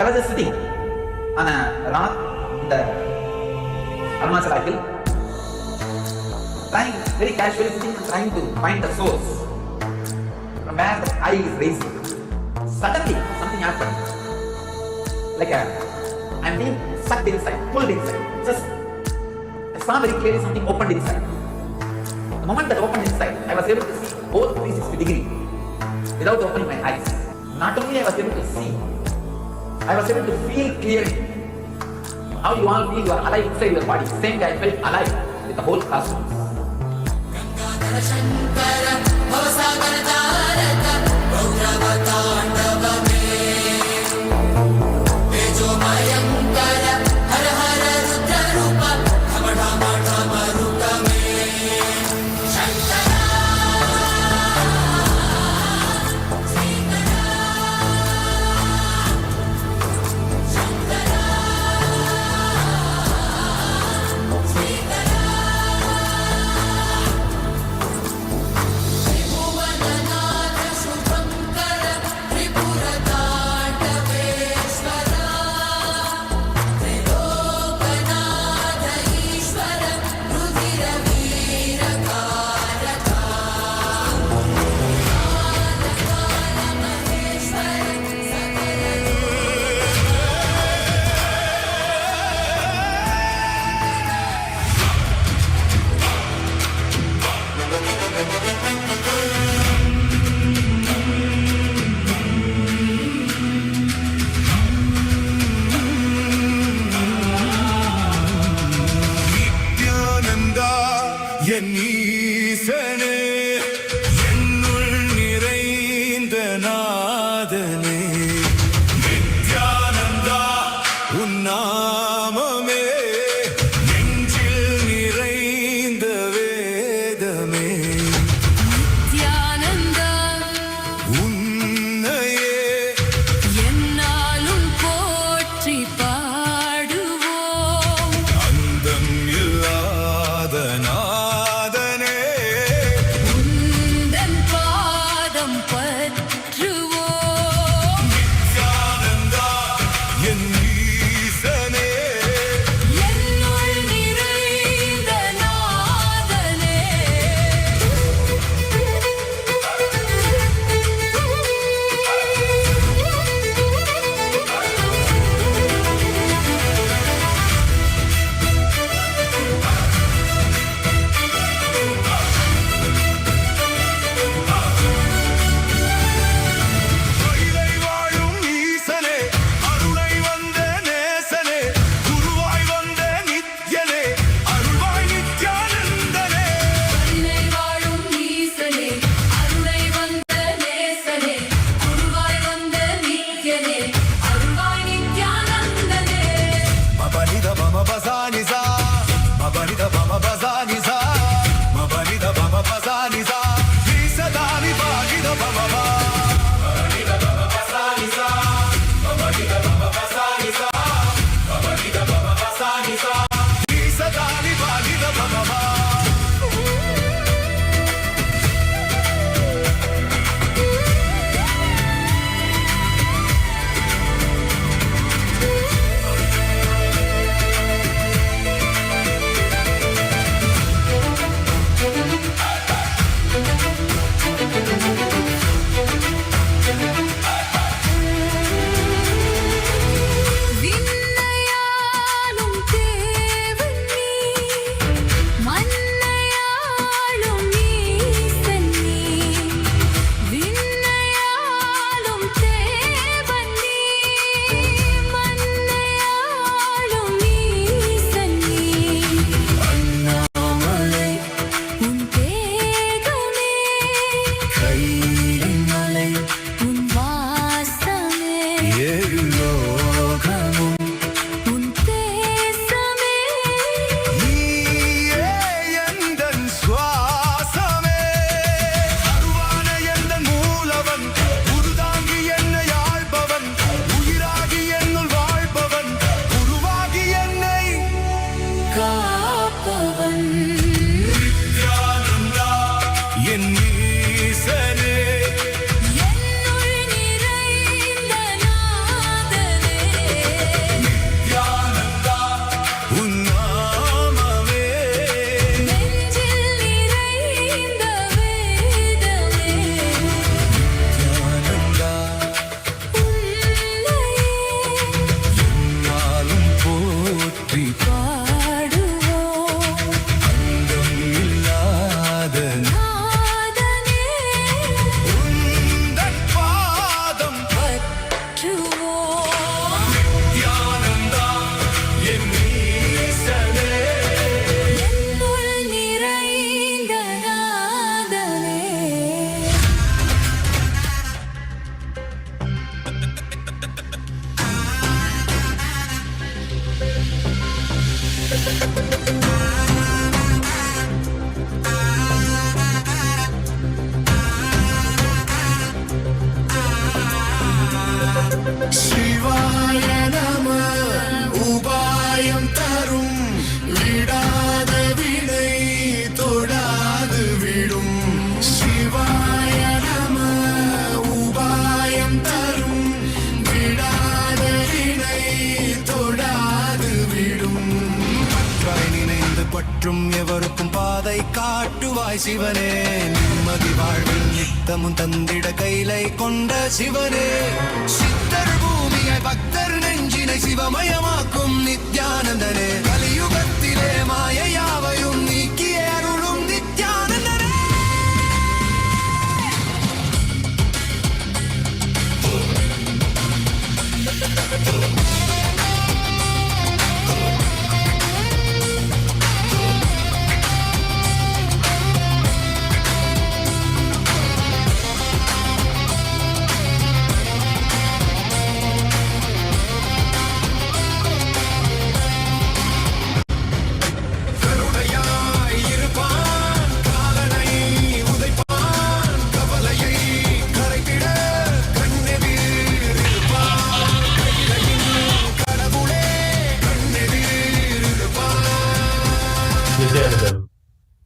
I was just sitting on a rock in the Arunachala hill, trying, very casually sitting, trying to find the source from where the eye is raising. Suddenly, something happened. Like I'm being sucked inside, pulled inside. Just, I saw very clearly something opened inside. The moment that opened inside, I was able to see both 360 degrees without opening my eyes. Not only I was able to see, I was able to feel clearly. How you all feel you are alive inside your body. Same way I felt alive with the whole cosmos. என்னுள் நிறைந்த நாதனே மற்றும் எவருக்கும் பாதை காட்டுவாய் சிவனே. நிம்மதி வாழ்வில் நித்தமும் தந்திட கைலை கொண்ட சிவனே. சித்தர் பூமியை பக்தர் நெஞ்சினை சிவமயமாக்கும் நித்யானந்தனே. கலியுகத்திலே மாயையாவையும் நீக்கிய அருளும் நித்யானந்தனே.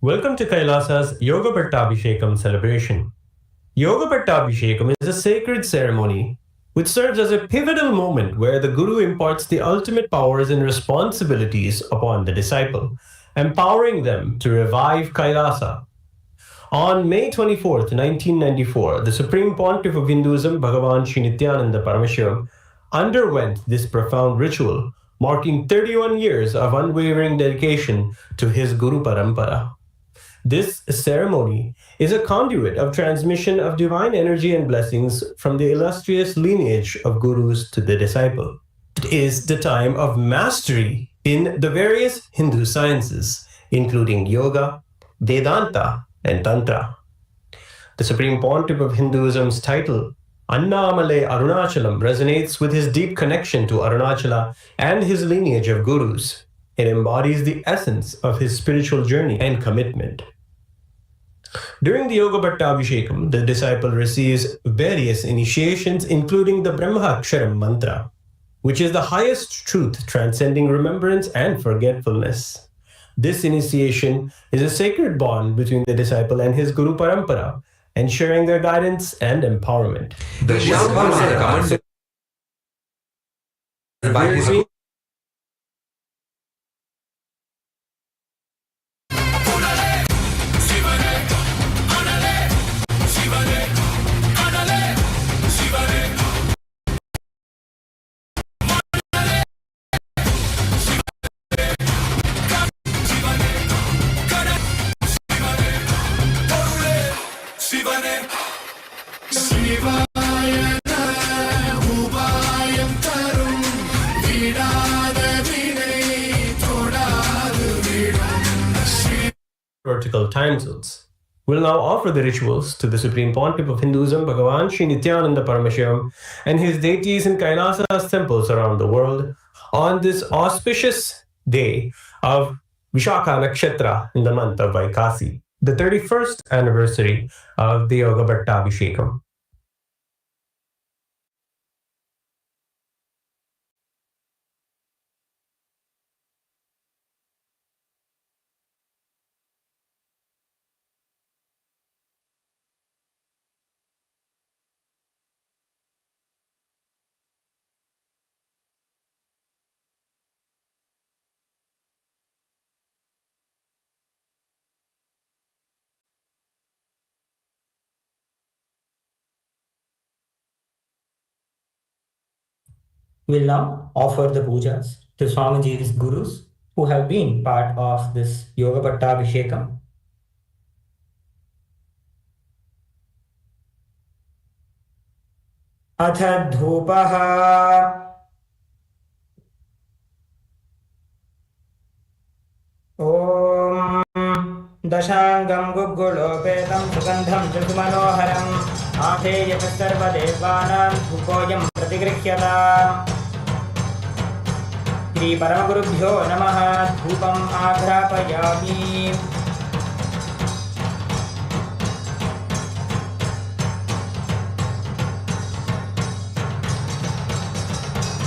Welcome to Kailasa's Yoga Pattabhishekam celebration. Yoga Pattabhishekam is a sacred ceremony which serves as a pivotal moment where the Guru imparts the ultimate powers and responsibilities upon the disciple, empowering them to revive Kailasa. On May 24th, 1994, the Supreme Pontiff of Hinduism, Bhagavan Sri Nithyananda Paramashivam, underwent this profound ritual, marking 31 years of unwavering dedication to his Guru Parampara. This ceremony is a conduit of transmission of divine energy and blessings from the illustrious lineage of gurus to the disciple. It is the time of mastery in the various Hindu sciences, including yoga, Vedanta, and Tantra. The Supreme Pontiff of Hinduism's title, Annamalai Arunachalam, resonates with his deep connection to Arunachala and his lineage of gurus. It embodies the essence of his spiritual journey and commitment. During the Yoga Pattabhishekam, the disciple receives various initiations, including the Brahmaksharam mantra, which is the highest truth transcending remembrance and forgetfulness. This initiation is a sacred bond between the disciple and his Guru Parampara, ensuring their guidance and empowerment. The Shambhavs are commanded by his vertical time zones. We'll now offer the rituals to the Supreme Pontiff of Hinduism, Bhagavan Sri Nithyananda Paramashivam, and his deities in Kailasa's temples around the world on this auspicious day of Vishakha Nakshatra in the month of Vaikasi, the 31st anniversary of the Yoga Pattabhishekam. We'll now offer the pujas to Swamiji's gurus who have been part of this Yoga Pattabhishekam. Atha dhupaha Om Dashangam Gugulopetam Sugandham Jagmanoharam Atheyat Sarvadevanam Dhupoyam Pratigrihyata Shri Paramagurubhyo Namaha Dhupam Aghrapayami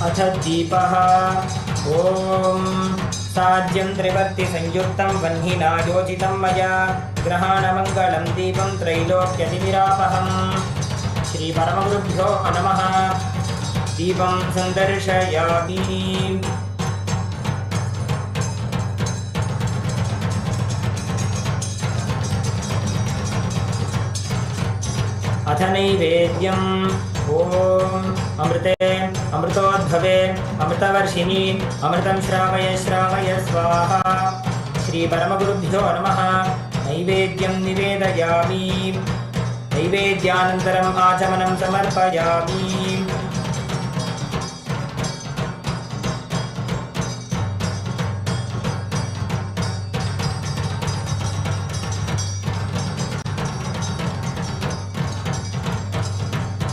अथ दीपः ॐ साज्यं त्रिवर्ति संयुक्तं वह्निना योजितं मया ग्रहाणमङ्गलं दीपं त्रैलोक्यतिमिरापहम् श्री परमगुरुभ्यो नमः दीपं सन्दर्शयामि अथ नैवेद्यम् ॐ अमृते अमृतोद्भवे अमृतवर्षिणि अमृतं श्रावय श्रावय स्वाहा। श्रीपरमगुरुभ्यो नमः। नैवेद्यं निवेदयामि। नैवेद्यानन्तरम् आचमनं समर्पयामि।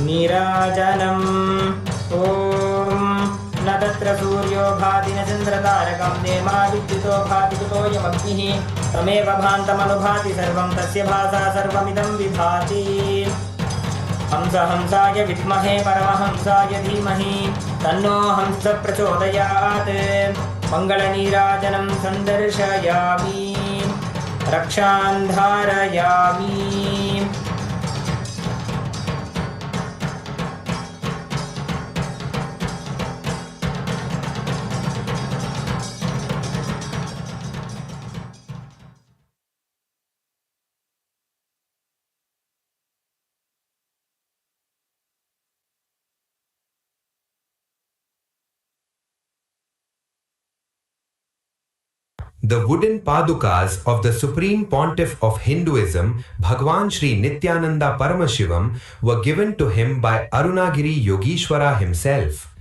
नीराजनम् ॐ न तत्र सूर्यो भाति न चन्द्रतारकं नेमा विद्युतो भाति कुतोऽयमग्निः तमेव भान्तमनुभाति सर्वं तस्य भासा सर्वमिदं विभाति। हंस हंसाय विद्महे परमहंसाय धीमहि तन्नो हंस प्रचोदयात्। मङ्गलनीराजनं सन्दर्शयामि रक्षान् धारयामि। The wooden padukas of the Supreme Pontiff of Hinduism, Bhagavan Sri Nithyananda Paramashivam, were given to him by Arunagiri Yogeshwara himself.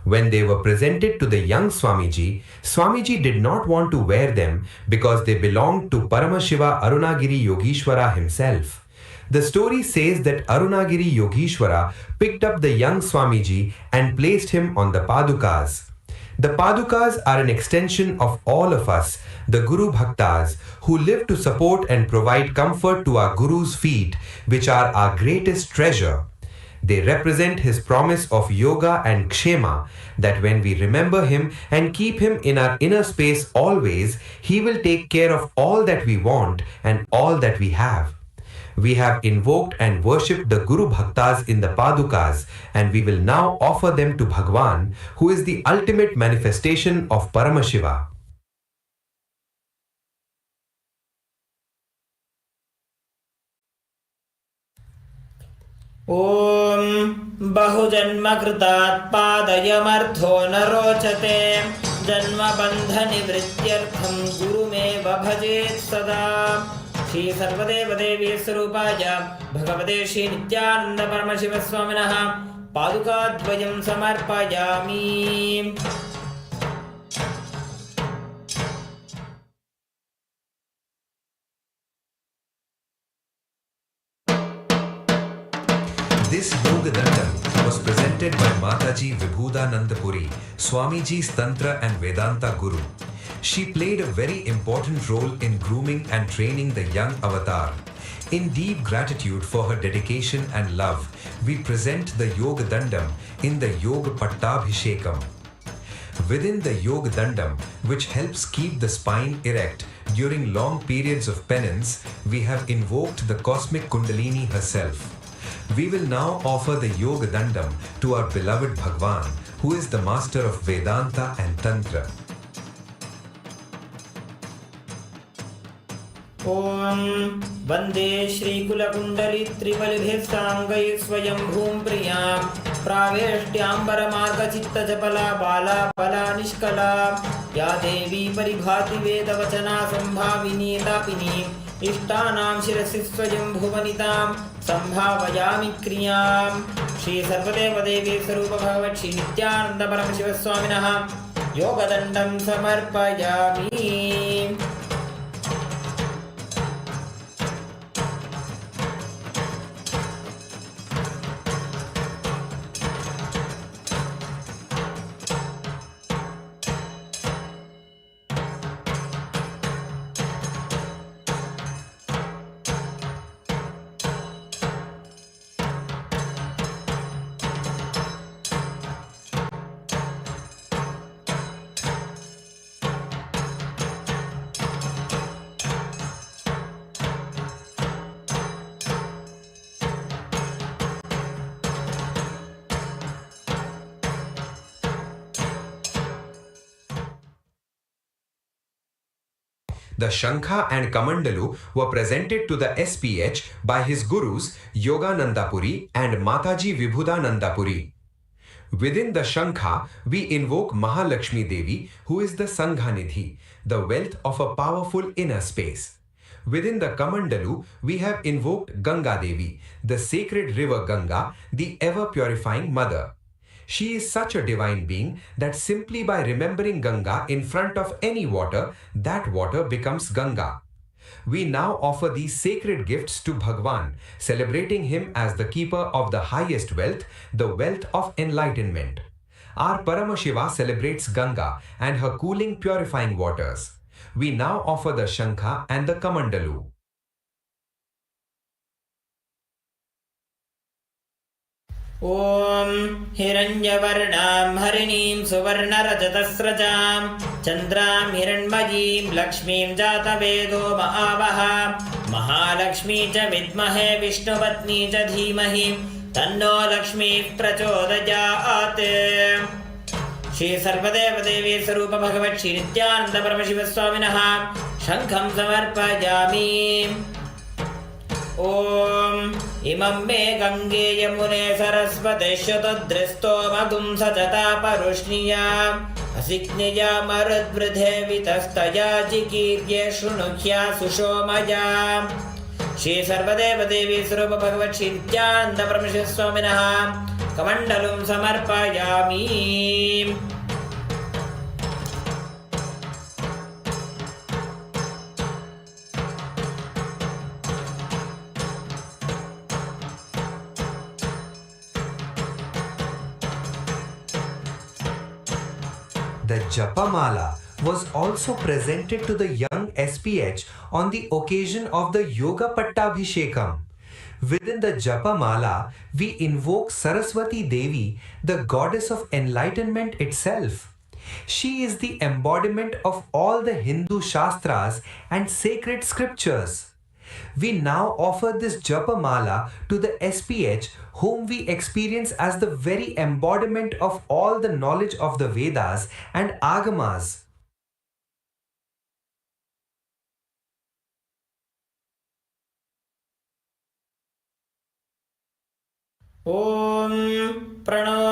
When they were presented to the young Swamiji, Swamiji did not want to wear them because they belonged to Paramashiva Arunagiri Yogeshwara himself. The story says that Arunagiri Yogeshwara picked up the young Swamiji and placed him on the padukas. The padukas are an extension of all of us, the Guru Bhaktas, who live to support and provide comfort to our Guru's feet, which are our greatest treasure. They represent his promise of yoga and kshema, that when we remember him and keep him in our inner space always, he will take care of all that we want and all that we have. We have invoked and worshipped the Guru Bhaktas in the Padukas, and we will now offer them to Bhagavan, who is the ultimate manifestation of Paramashiva. ॐ बहुजन्मकृतात् पादयमर्थो न रोचते जन्मबन्धनिवृत्त्यर्थं गुरुमेव भजेत् सदा। श्री सर्वदेवदेवी स्वरूपाय भगवते श्री नित्यानंद परमशिव स्वामिनः पादुकाद्वयं समर्पयामि। This Yogadandam was presented by Mataji Vibhudanandapuri, Swamiji's Tantra and Vedanta Guru. She played a very important role in grooming and training the young avatar. In deep gratitude for her dedication and love, we present the Yogadandam in the Yoga Pattabhishekam. Within the Yogadandam, which helps keep the spine erect during long periods of penance, we have invoked the cosmic Kundalini herself. We will now offer the Yogadandam to our beloved Bhagavan, who is the master of Vedanta and Tantra. ॐ वन्दे श्रीकुलकुण्डली त्रिबलिभिस्साङ्गैः स्वयं भूं प्रियां प्रावेष्ट्याम्बरमार्गचित्तचपला बाला बला निष्कला या देवी परिभाति वेदवचना सम्भाविनी तापिनी इष्टानां शिरसि स्वयं भुवनितां सम्भावयामि क्रियां। श्री सर्वदेवदेवी स्वरूप भगवत् श्री नित्यानंद परमशिव स्वामिनः योगदण्डं समर्पयामि। The Shankha and Kamandalu were presented to the SPH by his gurus Yogananda Puri and Mataji Vibhudananda Puri. Within the Shankha, we invoke Mahalakshmi Devi, who is the Sanghanidhi, the wealth of a powerful inner space. Within the Kamandalu, we have invoked Ganga Devi, the sacred river Ganga, the ever-purifying mother. She is such a divine being that simply by remembering Ganga in front of any water, that water becomes Ganga. We now offer these sacred gifts to Bhagavan, celebrating him as the keeper of the highest wealth, the wealth of enlightenment. Our Paramashiva celebrates Ganga and her cooling, purifying waters. We now offer the Shankha and the Kamandalu. ॐ हिरण्यवर्णां हरिणीं सुवर्णरजतस्रजां चन्द्रां हिरण्मयीं लक्ष्मीं जातवेदो महावः महालक्ष्मी च विद्महे विष्णुपत्नी च धीमहि तन्नो लक्ष्मीः प्रचोदयात्। श्री सर्वदेवदेवी स्वरूप भगवत् श्री नित्यानंद परमशिव स्वामिनः शंखं समर्पयामि। ॐ इमं मे गंगे यमुने सरस्वते शतद्रस्तोमगुं सचता परुष्णिया असिक्निया मरुद्वृधे वितस्तया जिकीर्ये शृणुह्या सुषोमया। श्री सर्वदेवदेवी स्वरूप भगवत् श्री नित्यानंद परमशिव स्वामिनः कमण्डलुं समर्पयामि। The Japamala was also presented to the young SPH on the occasion of the Yoga Pattabhishekam. Within the Japamala, we invoke Saraswati Devi, the goddess of enlightenment itself. She is the embodiment of all the Hindu Shastras and sacred scriptures. We now offer this Japamala to the SPH, whom we experience as the very embodiment of all the knowledge of the Vedas and Agamas. ॐ प्रणो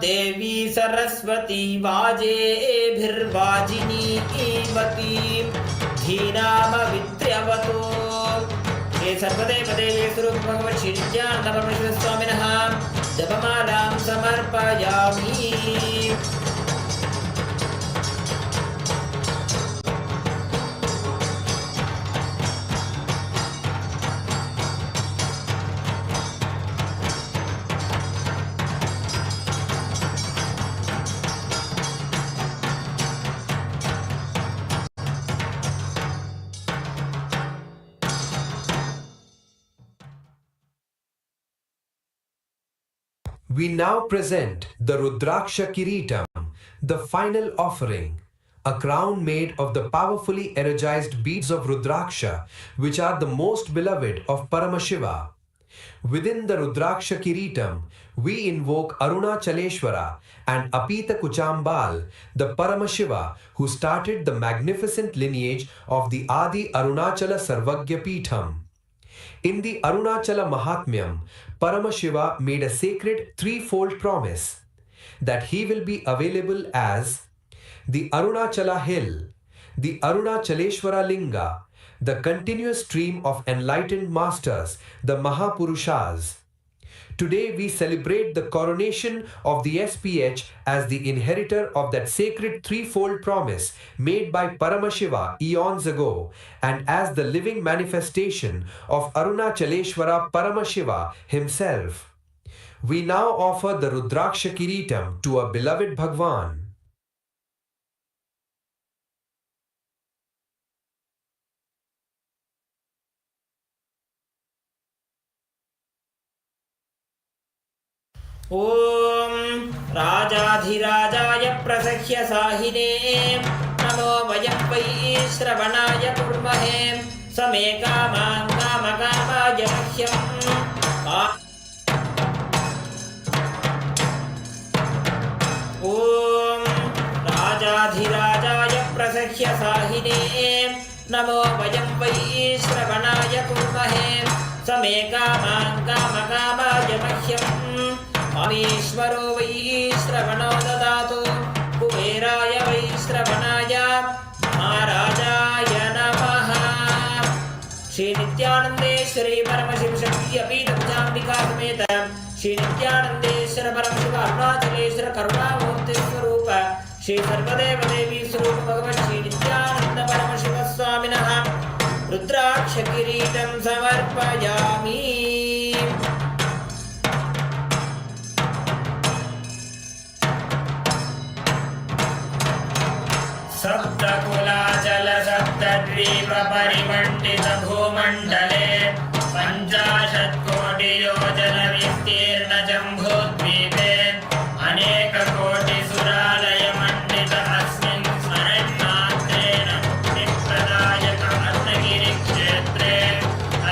देवी सरस्वती वाजेभिर्वाजिनीवती धीनामवित्र्यवतो। श्री सर्वदेवदेवी स्वरूप भगवत् श्री नित्यानंद परमशिव स्वामिनः जपमालां समर्पयामि। We now present the Rudraksha Kiritam, the final offering, a crown made of the powerfully energized beads of Rudraksha, which are the most beloved of Paramashiva. Within the Rudraksha Kiritam, we invoke Arunachaleshwara and Apita Kuchambal, the Paramashiva who started the magnificent lineage of the Adi Arunachala Sarvagya Peetham. In the Arunachala Mahatmyam, Paramashiva made a sacred threefold promise that he will be available as the Arunachala Hill, the Arunachaleshwara Linga, the continuous stream of enlightened masters, the Mahapurushas. Today we celebrate the coronation of the SPH as the inheritor of that sacred threefold promise made by Paramashiva eons ago and as the living manifestation of Arunachaleshwara Paramashiva himself. We now offer the Rudraksha Kiritam to our beloved Bhagavan. ॐ राजाधिराजाय प्रसह्य साहिने नमो वयं वै श्रवणाय कुर्महे समे कामां कामकामाय मह्यम् ॐ राजाधिराजाय प्रसह्य साहिने नमो वयं वै श्रवणाय कुर्महे समे कामान् कामकामाय मह्यम् अमीश्वरो वै श्रवणो ददातु कुबेराय वै श्रवणाय महाराजाय नमः। श्री नित्यानंदेश्वरी परमशिव शक्ति अपीतभुजाम्बिका समेत श्री नित्यानंदेश्वर परमशिव अरुणाचलेश्वर करुणामूर्ति स्वरूप श्री सर्वदेव देवी स्वरूप भगवन् श्री नित्यानंद परमशिव स्वामिनः रुद्राक्ष किरीटं समर्पयामि। सप्तकुलाचल सप्तद्वीप परिमण्डित भूमण्डले 50 कोटि योजन विस्तीर्ण जम्बूद्वीपे अनेक कोटि सुरालय मण्डित अस्मिन् स्मरन्मात्रेण मुक्तिप्रदायक अर्णगिरि क्षेत्रे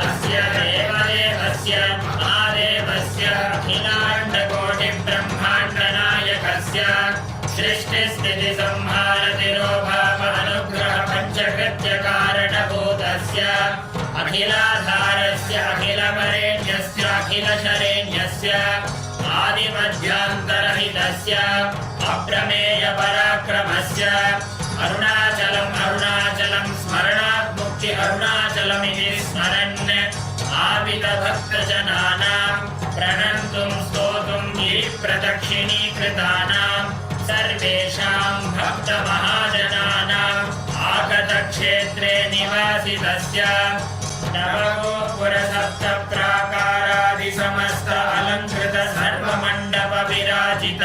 अस्य देवदेवस्य महादेवस्य अखिलाण्ड कोटि ब्रह्माण्ड नायकस्य सृष्टिस्थिति संहार तिरोभाव अनुग्रह पंचकृत्य कारणभूतस्य अखिलाधारस्य अखिलवरेण्यस्य अखिलशरेण्यस्य आदिमध्यान्तरहितस्य अप्रमेय पराक्रमस्य अरुणाचलम् अरुणाचलं स्मरणात् मुक्ति अरुणाचलमिति स्मरन् आवितभक्तजनानां प्रणन्तुं स्तोतुं गिरिप्रदक्षिणीकृतानां सर्वेषां भक्तमहाजनानाम् आगतक्षेत्रे निवासितस्य नवगोपुरसप्तप्राकारादि समस्त अलङ्कृत सर्वमण्डप विराजित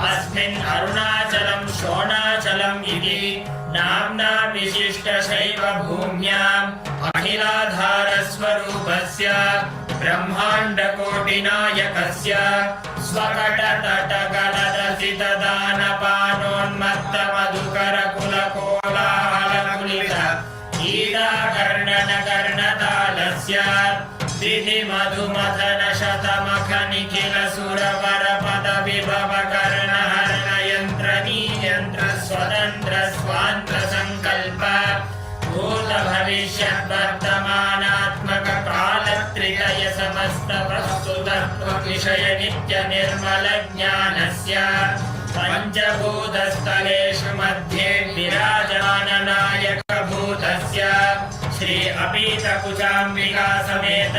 अस्मिन् अरुणाचलं शोणाचलम् इति नाम्ना विशिष्टशैव भूम्याम् अखिलाधारस्वरूपस्य ब्रह्माण्डकोटिनायकस्य स्वकटतटगलरचितदानपानोन्मत्तमधुकरकुलकोलाहलकुलित ईडाकर्णनकर्णतालस्य दिधिमधुमथनशतमखनिखिलसुरवरपदविभवकर्णहरणयन्त्रनीयन्त्र स्वतन्त्र स्वान्त्रसङ्कल्प भूतभविष्यद्वर्तमानात्मक कालत्रितय समस्त वस्तुतत्त्वविषय नित्य निर्मल ज्ञानस्य पञ्चभूतस्थलेषु मध्ये विराजमान नायक भूतस्य श्री अपीतकुचाम्बिका समेत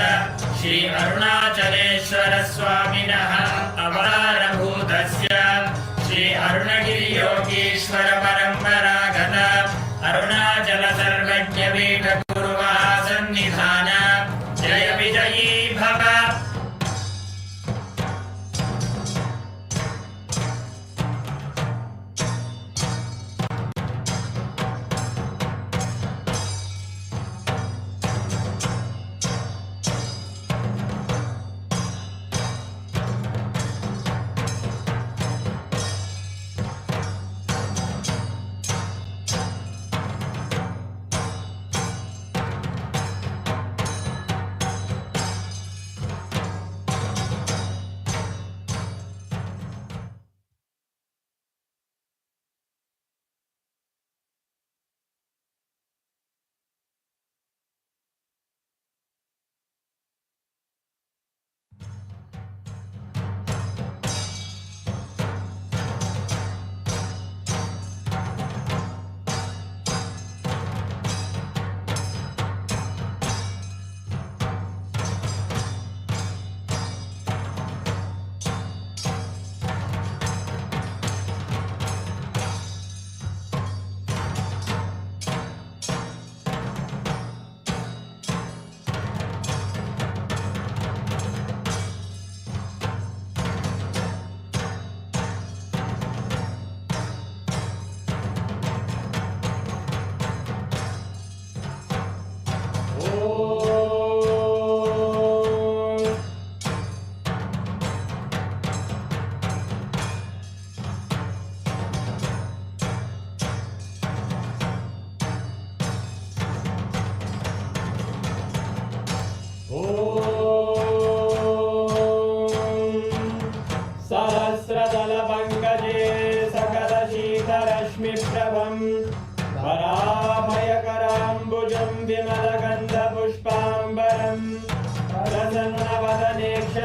श्री अरुणाचलेश्वर स्वामिनः अवतारभूतस्य श्री अरुणगिरि योगीश्वर परम्परागत अरुणाचल सर्वज्ञ पीठ गुरु महासन्निधान जय विजयी भव।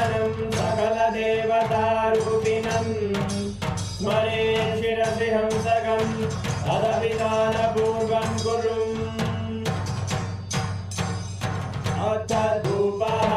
गजाननं सकलदेवतारूपिणं स्मरे शिरसि हंसकं तदभिधानपूर्वं कुरुम् अथ धूपः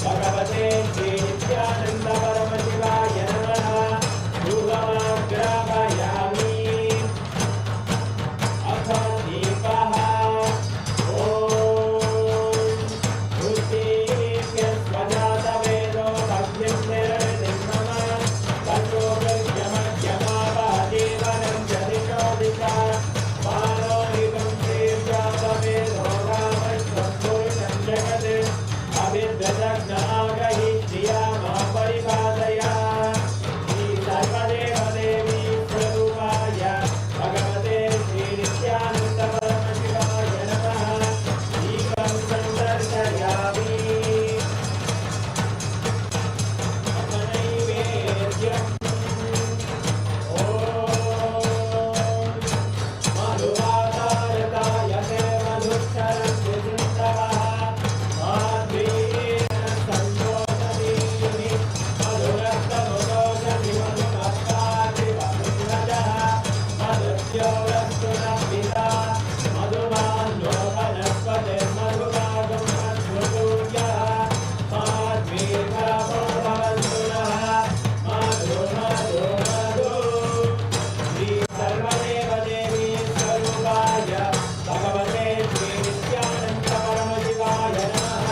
भगवते श्री नित्यानंद परमशिवाय नमः। धूपमाग्रापयामि अथ दीपः स्वजातवेदो भक्तिं निरवधिं मम ततोऽग्र्यमध्यमावहदेवनं जनिषोदिता मानोहितं श्रीर्जातवेदो रामस्वं पुरुषं जगत् अभिद्रजज्ञागहि श्रियामा परिपादया श्री सर्वदेवदेवी स्वरूपाय भगवते श्री नित्यानंद परमशिवाय नमः। दीपं सन्दर्शयामि नैवेद्यम् ॐ मधुवातारताय ते मधुक्षरं विसृष्टवः माध्वीरेण सन्तोषदीनि मधुरक्तमुदोषधि मधुमत्ताति मधुव्रजः मधुर्यो वस्तुनः पिता मधुमान्यो वनस्पतिर्मधुभागं मधुसूर्यः माध्वीर्भवो भवन्तु नः मधु मधु मधु श्री सर्वदेवदेवी स्वरूपाय भगवते श्री नित्यानंद परमशिवाय नमः।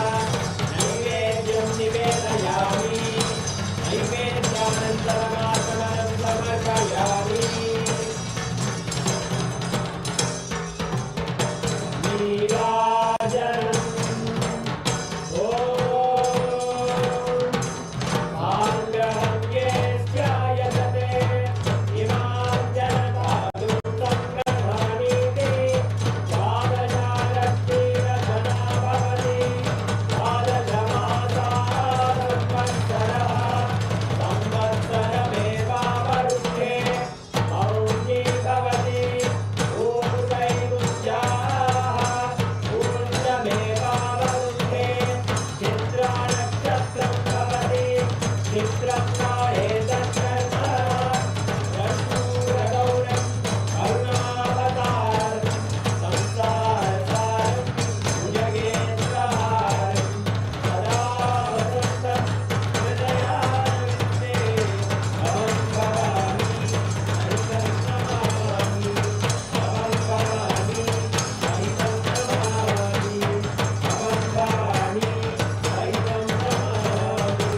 नैवेद्यं निवेदयामि नैवेद्यानन्तरमाचमनं समर्पयामि नीराजनम् ॐ आग्रहं ये स्यायतते इमां जनतादुं संप्रधानीति द्वादशारक्तिरचना भवति द्वादशमासाः संवत्सरमेवावरुध्ये मौनी भवति ऊर्ध्वैमुञ्जाः ऊर्ध्वमेवावरुध्ये चित्रानक्षत्रं भवति चित्रं नाये तत्कर्म रघुरगौरं करुणावतारं संसारसारं भुजगेन्द्रहारं सदा वसन्तं हृदयारविन्दे अहं भवामि हरितं नमामि अहं भवामि हरितं नमामि अहं भवामि हरितं नमामि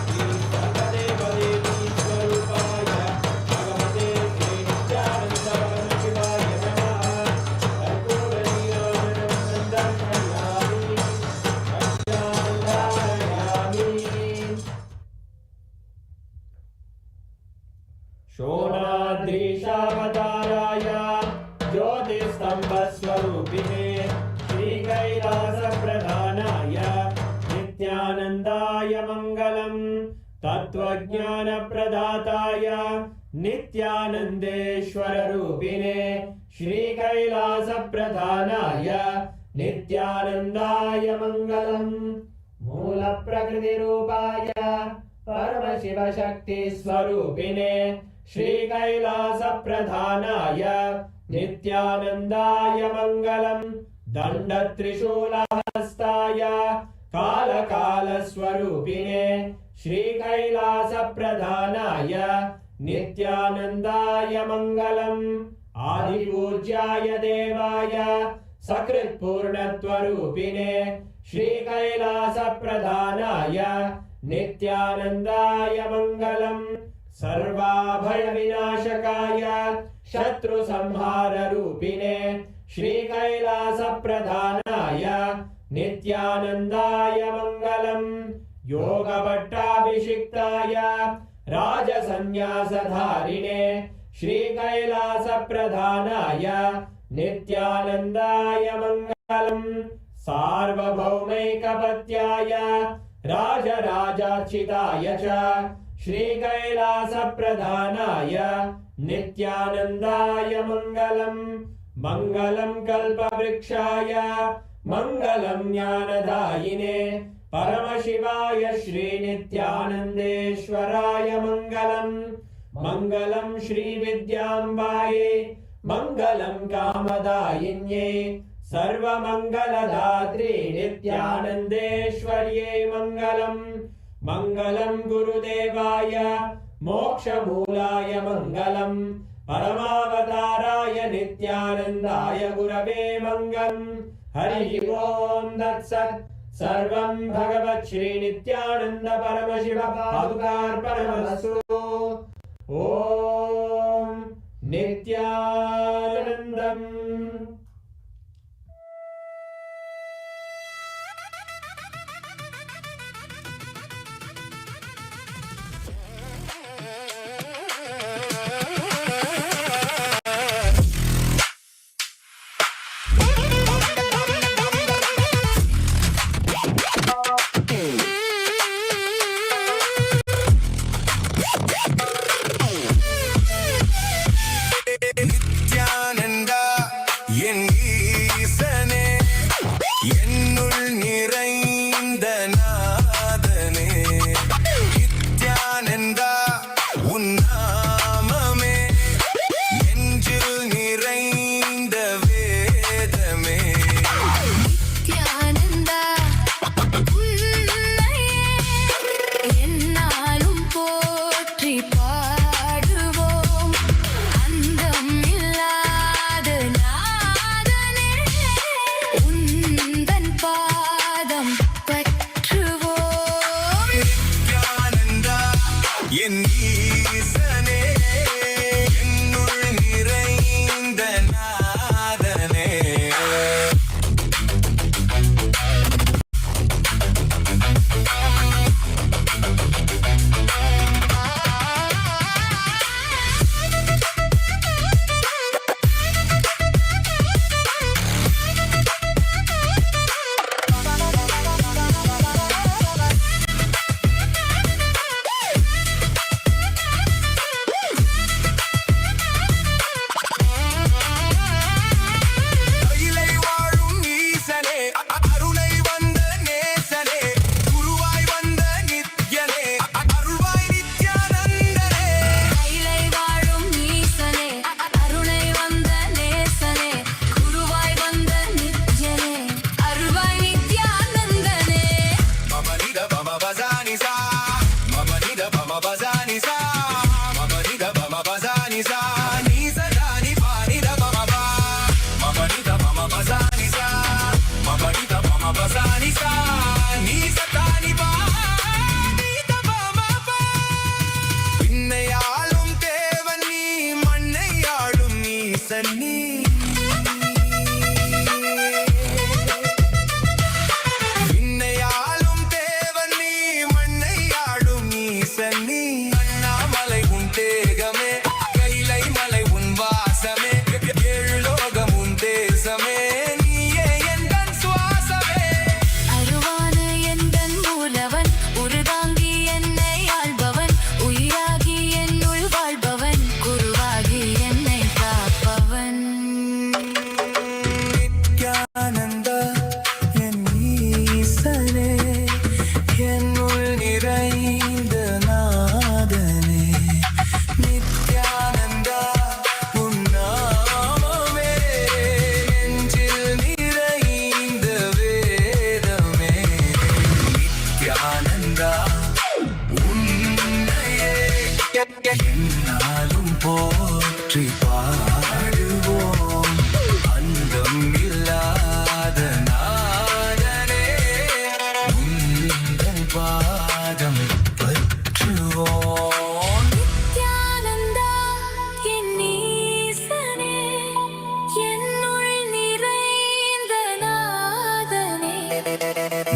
श्री सर्वदेवदेवी स्वरूपाय भगवते श्री नित्यानंद परमशिवाय नमः। कर्पूरनीराजनं सन्दर्शयामि कक्षान्धारयामि शोणाद्रीशावताराय ज्योतिस्तम्भस्वरूपिणे श्रीकैलासप्रधानाय नित्यानन्दाय मङ्गलम् तत्त्वज्ञानप्रदाताय नित्यानन्देश्वररूपिणे श्रीकैलासप्रधानाय नित्यानन्दाय मङ्गलम् मूलप्रकृतिरूपाय परमशिवशक्तिस्वरूपिणे श्रीकैलासप्रधानाय नित्यानन्दाय मङ्गलम् दण्डत्रिशूलहस्ताय कालकालस्वरूपिणे श्रीकैलासप्रधानाय नित्यानन्दाय मङ्गलम् आदिपूज्याय देवाय सकृत्पूर्णत्वरूपिणे श्रीकैलासप्रधानाय नित्यानन्दाय मङ्गलम् सर्वाभयविनाशकाय शत्रुसंहाररूपिणे श्री कैलास प्रधानाय नित्यानन्दाय मङ्गलम् योगभट्टाभिषिक्ताय राजसन्न्यासधारिणे श्री कैलास प्रधानाय नित्यानन्दाय मङ्गलम् सार्वभौमैकपत्याय राजराजार्चिताय च श्री कैलास प्रधानाय नित्यानन्दाय मङ्गलम् मङ्गलं कल्पवृक्षाय मङ्गलं ज्ञानदायिने परमशिवाय श्री नित्यानन्देश्वराय मङ्गलम् मङ्गलं श्री विद्याम्बायै मङ्गलं कामदायिन्यै सर्वमङ्गलदात्रे नित्यानन्देश्वर्यै मङ्गलम् मङ्गलं गुरुदेवाय मोक्षमूलाय मङ्गलम् परमावताराय नित्यानन्दाय गुरवे मङ्गलम् हरिः ओम् तत्सत् सर्वं भगवत् श्री नित्यानन्द परमशिव पादुकार्पणमस्तु ॐ नित्यानन्दम् நித்யானந்தா என் ஈசனே என்னுள் நிறைந்த நாதனே நித்யானந்தா உன் நாமமே நெஞ்சில் நிறைந்த வேதமே நித்யானந்தா உன்னையே என்னாலும் போற்றி பாடுவோம் அந்தம் இல்லாத நாதனே உந்தன் பாத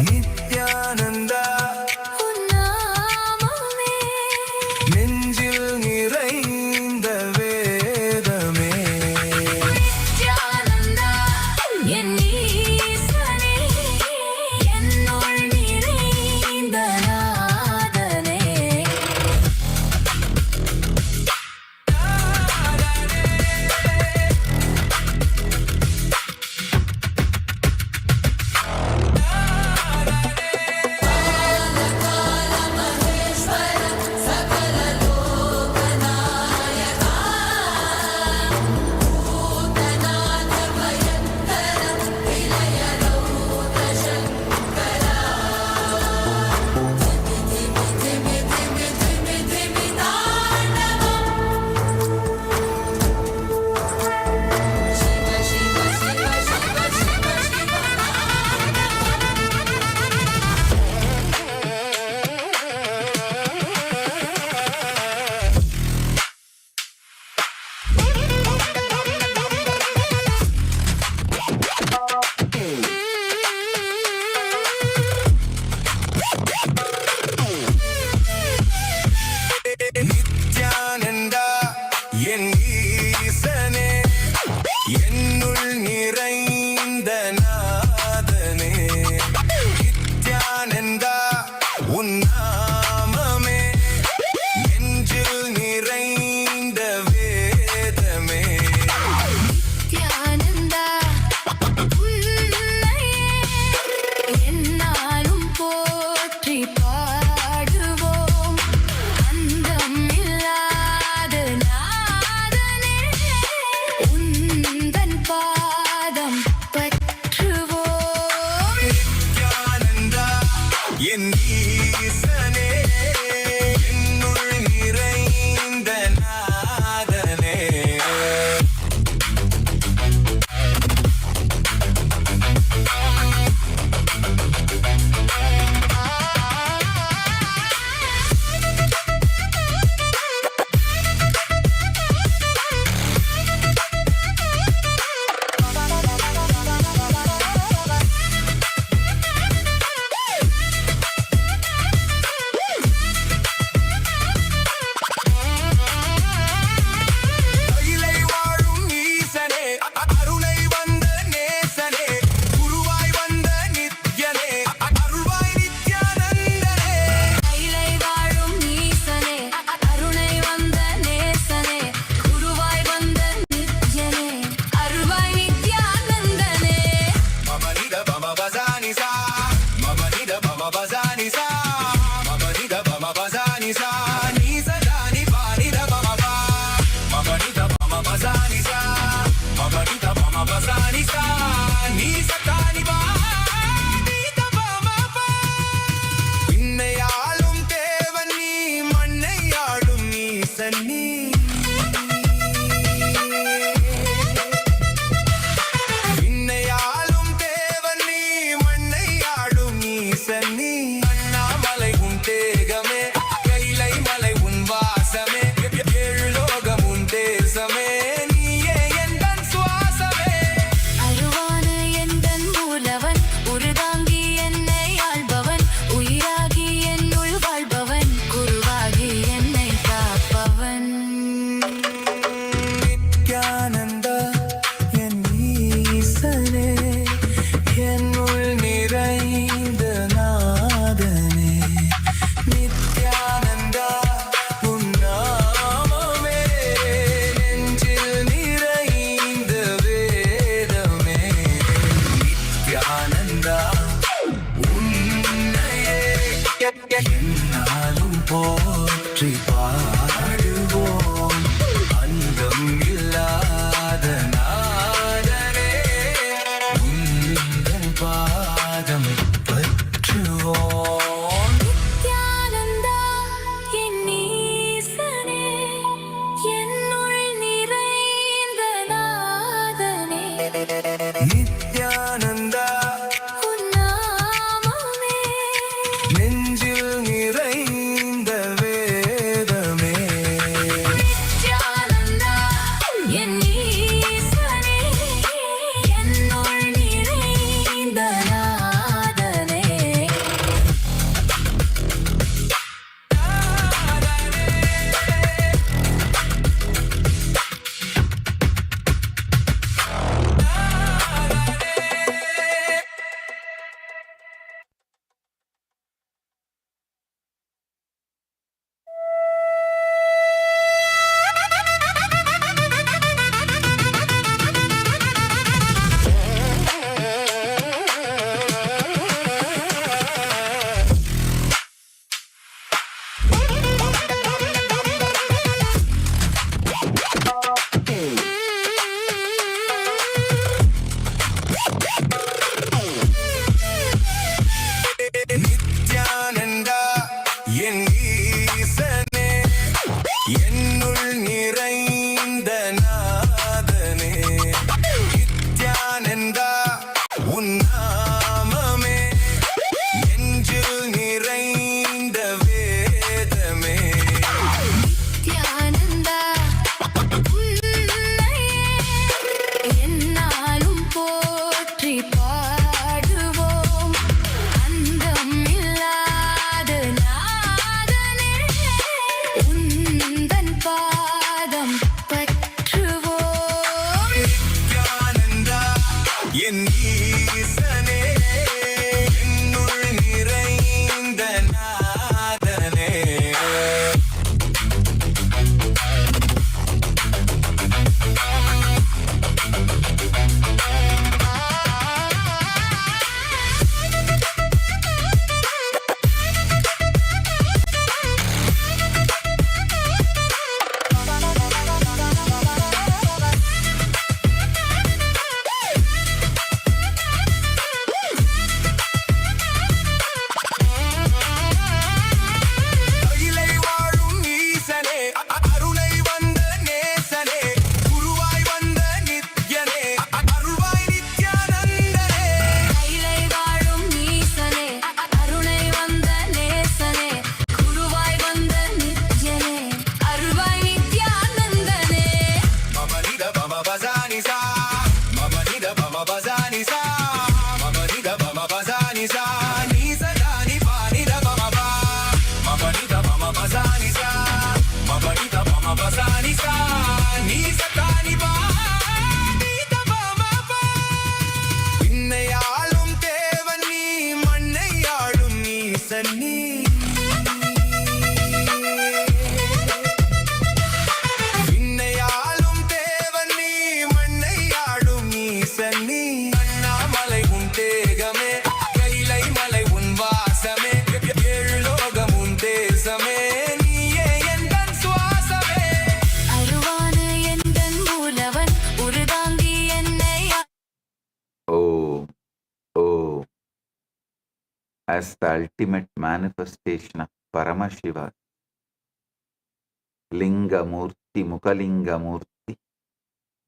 நித்யானந்தா உன்னாமமே நெஞ்சில் நிறைந்த வேதமே நித்யானந்தா என் ஈசனே என்னுள் நிறைந்த நாதனே நித்யானந்தா என் ஈசனே என்னுள் நிறைந்த நாதனே நித்யானந்தா உன் நாமமே நெஞ்சில் நிறைந்த வேதமே நித்யானந்தா உன்னையே என்னாலும் போற்றி பாடுவோம் அந்தம் இல்லாத நாதனே உந்தன் பாதம் பற்றுவோம் நித்யானந்தா என் ஈசனே என்னுள் நிறைந்த நாதனே கைலை வாழும் ஈசனே அருணை வந்த நேசனே குருவாய் வந்த நித்யனே அருள்வாய் நித்யானந்தனே கைலை வாழும் ஈசனே அருணை வந்த நேசனே குருவாய் வந்த நித்யனே அருள்வாய் நித்யானந்தனே மமனித பம பசானி சா மமனித பம பசானி சா மமனித பம பசானி சா நீ சதானி பானித பம பா மமனித பம பசானி சா மமனித பம பசானி சா நீ சதானி பானித பம பா விண்ணையாளும் தேவன் நீ மண்ணையாளும் ஈசன் நீ விண்ணையாளும் தேவன் நீ மண்ணையாளும் ஈசன் நீ அண்ணாமலை உன் தேகமே கைலை மலை உன் வாசமே ஏழு லோகம் உன் தேசமே நீயே எந்தன் சுவாசமே அருவான எந்தன் மூலவன் உருதாங்கி என்னை ஆள்பவன் உயிராகி என்னுள் வாழ்பவன் குருவாகி என்னை காப்பவன் நித்யானந்தா என் ஈசனே என்னுள் நிறைந்த நாதனே நித்யானந்தா உன் நாமமே நெஞ்சில் நிறைந்த வேதமே நித்யானந்தா உன்னையே என்னாலும் போற்றி பாடுவோம் அந்தம் இல்லாத நாதனே உந்தன் பாதம் பற்றுவோம் நித்யானந்தா என் ஈசனே என்னுள் நிறைந்த நாதனே நித்யானந்தா உன் நாமமே நெஞ்சில் நிறைந்த வேதமே நித்யானந்தா என் ஈசனே என்னுள் நிறைந்த நாதனே என் ஈசனே என்னுள் நிறைந்த நாதனே அகிலை வாழும் ஈசனே அருளை வந்த நேசனே குருவாய் வந்த நித்யனே அருள்வாய் நித்யானந்தனே கைலை வாழும் ஈசனே அருணை வந்த நேசனே குருவாய் வந்த நித்யனே அருள்வாய் நித்யானந்தனே மமனித பம பசானி சா மமனித பம பசானி சா மமனித பம பசானி சா நீ சதானி பானித பம பா மமனித பம பசானி சா மமனித பம பசானி சா நீ சதானி பானித பம பா விண்ணை ஆளும் தேவன் நீ மண்ணை ஆளும் ஈசன் நீ விண்ணை ஆளும் தேவன் நீ மண்ணை ஆளும் ஈசன் நீ அண்ணாமலை உன் தேகமே கைலை மலை உன் வாசமே ஏழு லோகம் உன் தேசமே நீயே எந்தன் சுவாசமே அருவான எந்தன் மூலவன் உருதாங்கி என்னை Om, Om, as the ultimate manifestation of Paramashiva, Linga Murti, Mukalinga Murti,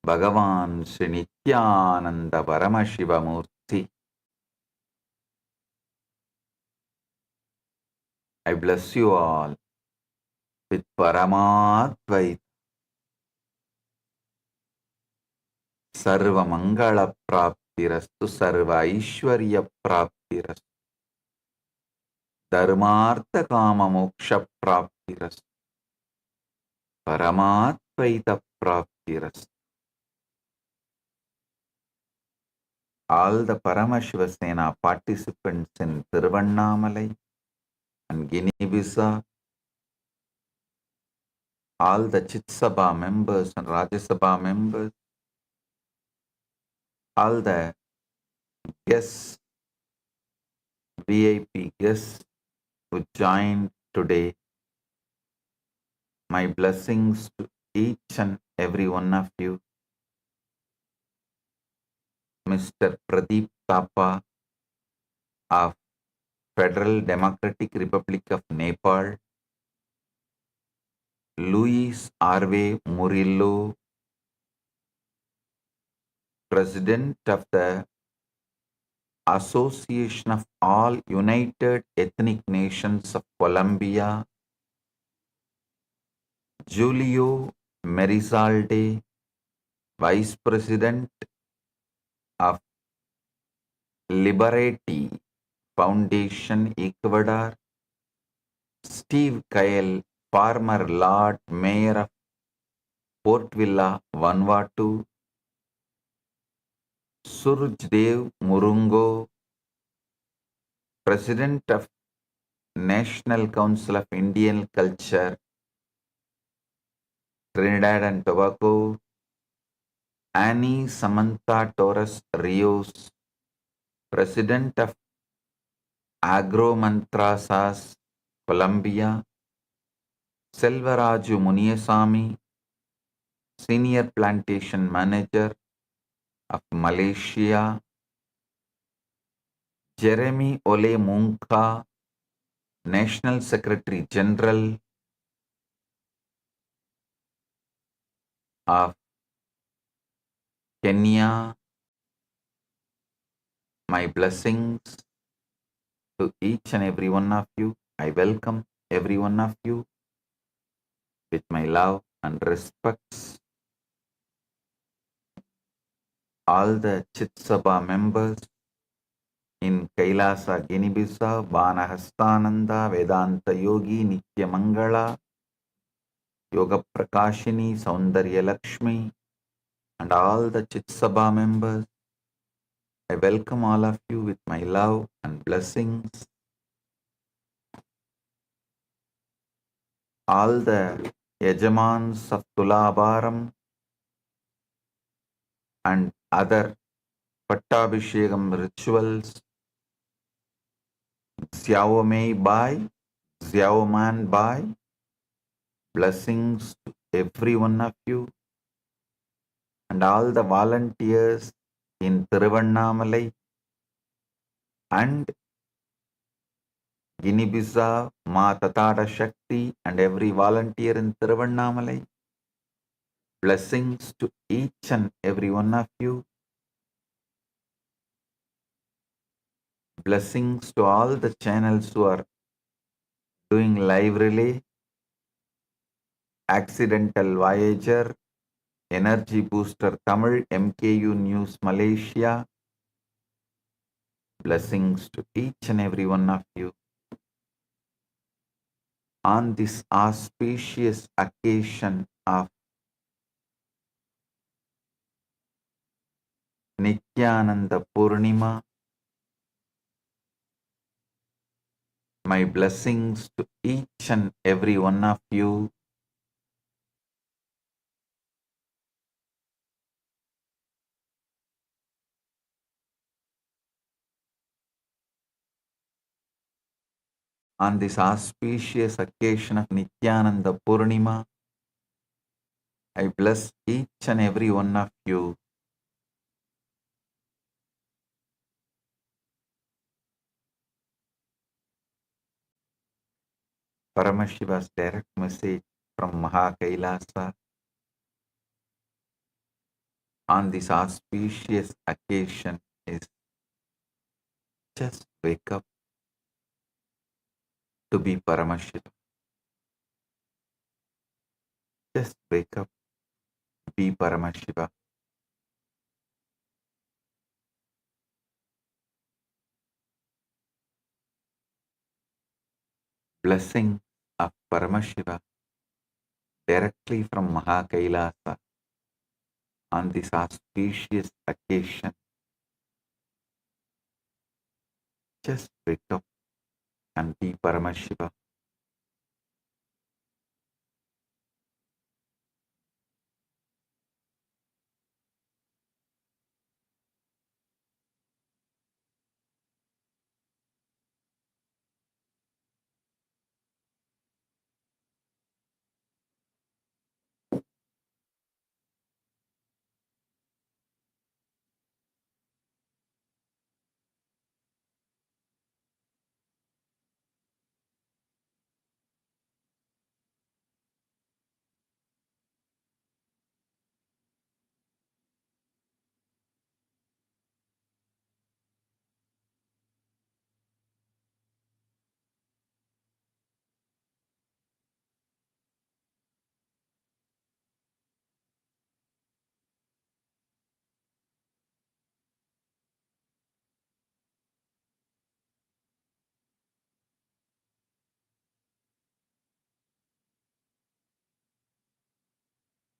Bhagavan Sri Nithyananda Paramashiva Murti, I bless you all with Paramadvaita. Sarva Mangala Praptirastu, Sarva Aishwarya Praptirastu, Dharmartha Kama Moksha Praptirastu, Paramadvaita Praptirastu. All the Paramashiva Sena participants in Tiruvannamalai and Guinea-Bissau, all the Chit Sabha members and Rajya Sabha members, all the guests, VIP guests who joined today, my blessings to each and every one of you. Mr. Pradeep Thapa of Federal Democratic Republic of Nepal, Luis Arve Murillo, President of the Association of All United Ethnic Nations of Colombia, Julio Merizalde, Vice President of Liberty Foundation, Ecuador, Steve Kyle, former Lord Mayor of Port Villa, Vanuatu, Surjdev Murungo, President of National Council of Indian Culture, Trinidad and Tobago, Annie Samantha Torres Rios, President of Agro Mantrasas, Colombia, Selvaraju Muniyasamy, Senior Plantation Manager of Malaysia, Jeremy Ole Munka, National Secretary General of Kenya, my blessings to each and every one of you. I welcome every one of you with my love and respects. All the Chit Sabha members in Kailasa, Guinea-Bissau, Banahastananda, Vedanta Yogi, Nitya Mangala, Yoga Prakashini, Saundarya Lakshmi, and all the Chit Sabha members, I welcome all of you with my love and blessings. All the Yajamans of Tulabharam and other Pattabhishekam rituals, Xiaomei Bai, Xiaoman Bai, blessings to every one of you and all the volunteers in Tiruvannamalai and Guinea-Bissau, Ma Tathada Shakti and every volunteer in Tiruvannamalai. Blessings to each and every one of you. Blessings to all the channels who are doing live relay, Accidental Voyager, Energy Booster Tamil, MKU News Malaysia. Blessings to each and every one of you. On this auspicious occasion of Nithyananda Purnima, my blessings to each and every one of you. On this auspicious occasion of Nithyananda Purnima, I bless each and every one of you. Paramashiva's direct message from Kailasa on this auspicious occasion is just wake up to be Paramashiva. Just wake up, be Paramashiva. Blessing of Paramashiva directly from Kailasa on this auspicious occasion. Just wake up and be Paramashiva.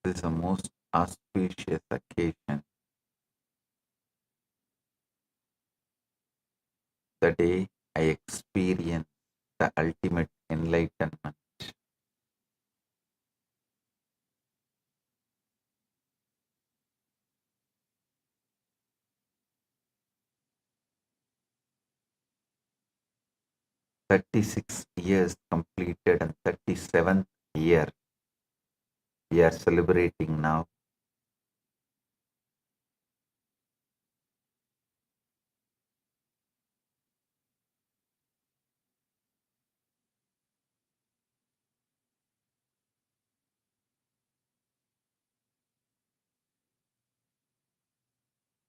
This is a most auspicious occasion. The day I experienced the ultimate enlightenment. "36 years completed and 37th year we are celebrating now.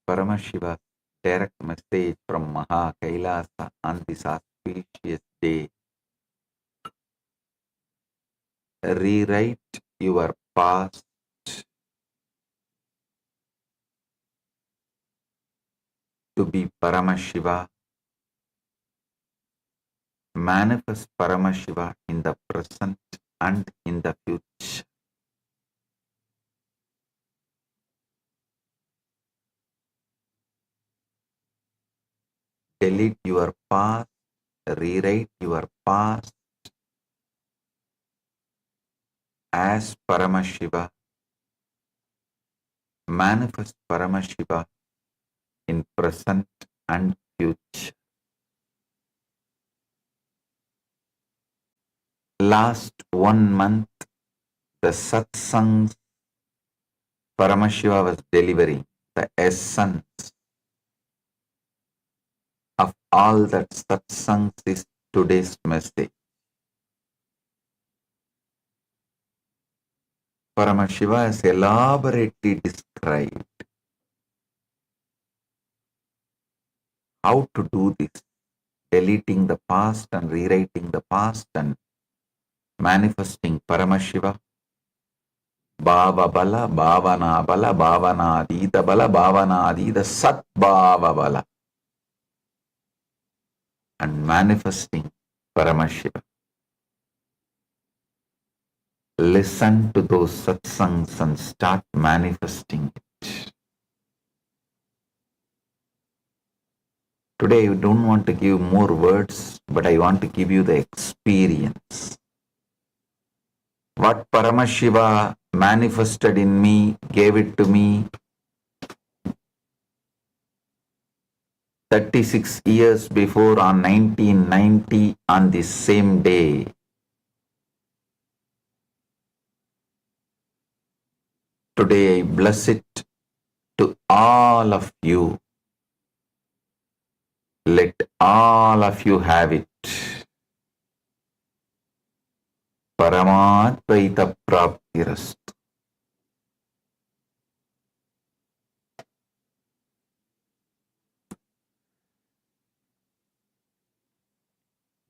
Paramashiva's direct message from Kailasa on this auspicious day. Rewrite your past to be Paramashiva. Manifest Paramashiva in the present and in the future. delete your past, rewrite your past as Paramashiva, manifest Paramashiva in present and future. Last 1 month, the satsangs Paramashiva was delivering, the essence of all that satsangs is today's message. Paramashiva has elaborately described how to do this, deleting the past and rewriting the past and manifesting Paramashiva. Bhava bala, bhavana bala, bhavanadita bala, bhavanadita sat bhava bala, and manifesting Paramashiva. Listen to those satsangs and start manifesting it. Today I don't want to give more words, but I want to give you the experience. What Paramashiva manifested in me, gave it to me 36 years before on 1990 on this same day. Today I bless it to all of you. Let all of you have it. Paramatvaita praptirastu.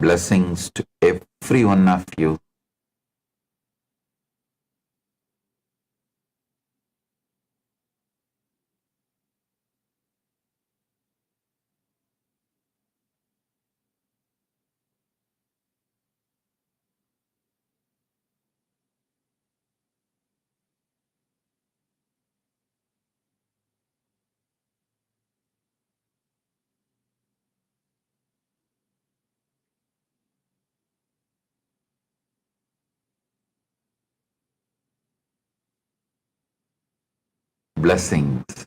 Blessings to every one of you. Blessings.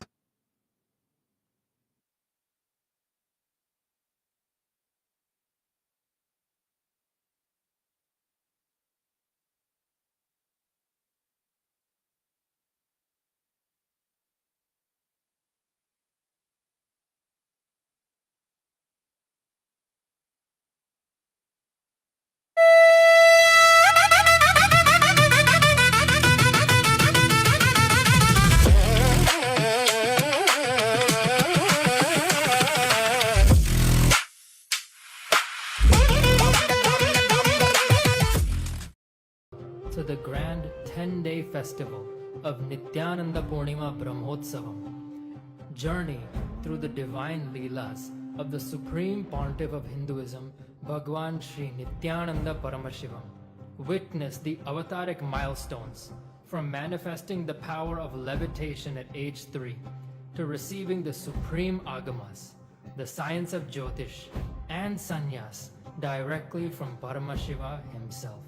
To the grand 10-day festival of Nithyananda Purnima Brahmotsavam, journey through the divine Leelas of the Supreme Pontiff of Hinduism, Bhagavan Sri Nithyananda Paramashivam. Witness the avataric milestones from manifesting the power of levitation at age 3 to receiving the supreme agamas, the science of Jyotish and Sannyas directly from Paramashiva himself,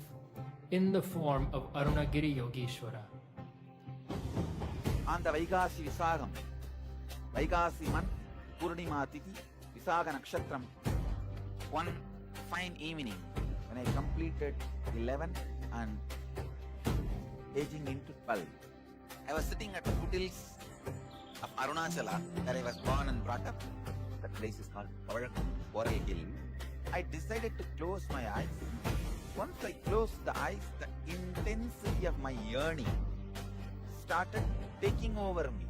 in the form of Arunagiri Yogeshwara. On the Vaikasi Visagam, Vaikasi month, Purnima Tithi, Visaga Nakshatram, one fine evening when I completed 11 and aging into 12, I was sitting at the foothills of Arunachala, where I was born and brought up. That place is called Boral Hill. I decided to close my eyes. Once I closed the eyes, the intensity of my yearning started taking over me.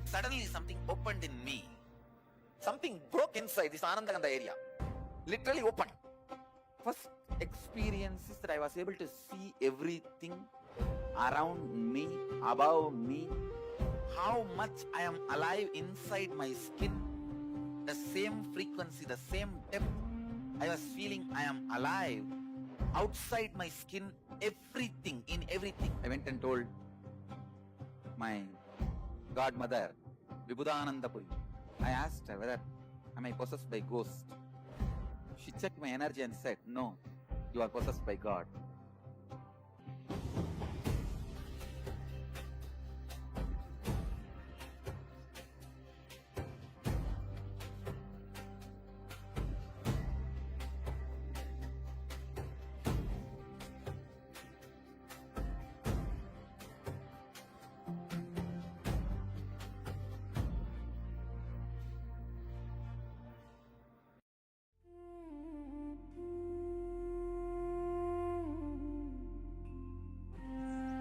Suddenly something opened in me. Something broke inside this Anandaganda area. Literally opened. First experience is that I was able to see everything around me, above me, how much I am alive inside my skin, the same frequency, the same depth. I was feeling I am alive outside my skin, everything, in everything. I went and told my godmother, Vibhudananda Puri. I asked her whether Am I possessed by ghost? She checked my energy and said, no, you are possessed by God.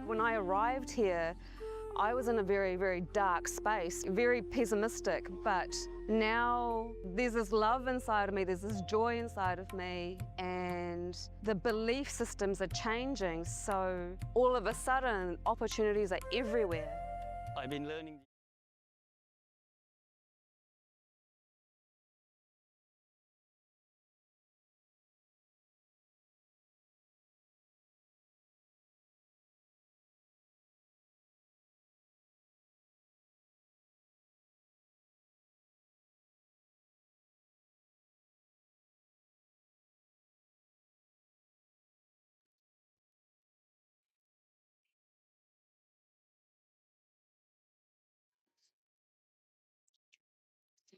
When I arrived here, I was in a very, very dark space, very pessimistic, but now there's this love inside of me, there's this joy inside of me, and the belief systems are changing, so all of a sudden, opportunities are everywhere. I've been learning.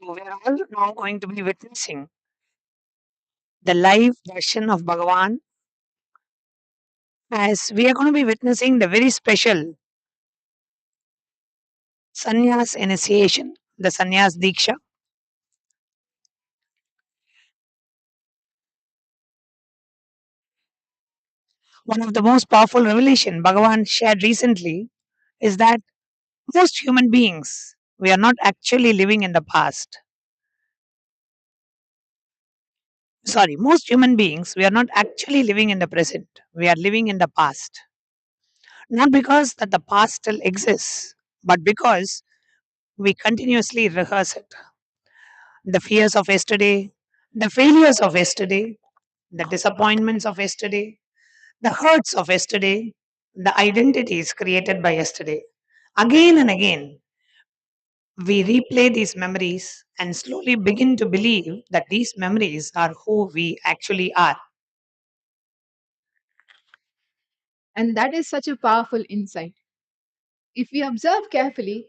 So we are all now going to be witnessing the live version of Bhagavan, as we are going to be witnessing the very special sannyas initiation, the sannyas diksha. One of the most powerful revelation Bhagavan shared recently is that most human beings, we are not actually living in the past. Sorry, most human beings, we are not actually living in the present. We are living in the past. Not because that the past still exists, but because we continuously rehearse it. The fears of yesterday, the failures of yesterday, the disappointments of yesterday, the hurts of yesterday, the identities created by yesterday. Again and again, we replay these memories and slowly begin to believe that these memories are who we actually are. And that is such a powerful insight. If we observe carefully,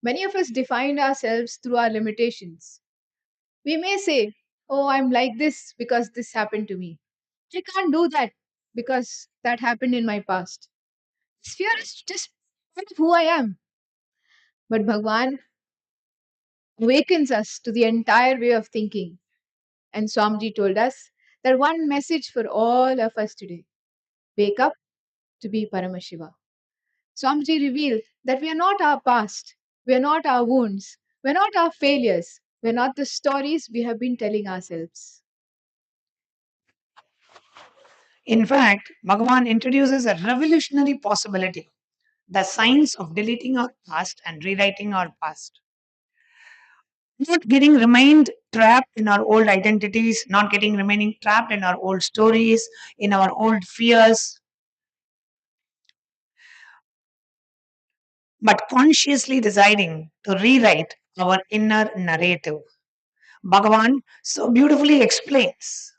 many of us define ourselves through our limitations. We may say, oh, I'm like this because this happened to me. I can't do that because that happened in my past. This fear is just part of who I am. But Bhagwan awakens us to the entire way of thinking. And Swamiji told us that one message for all of us today: wake up to be Paramashiva. Swamiji revealed that we are not our past, we are not our wounds, we are not our failures, we are not the stories we have been telling ourselves. In fact, Bhagavan introduces a revolutionary possibility, the science of deleting our past and rewriting our past. Not getting remained trapped in our old identities, not getting remaining trapped in our old stories, in our old fears, but consciously deciding to rewrite our inner narrative. Bhagavan so beautifully explains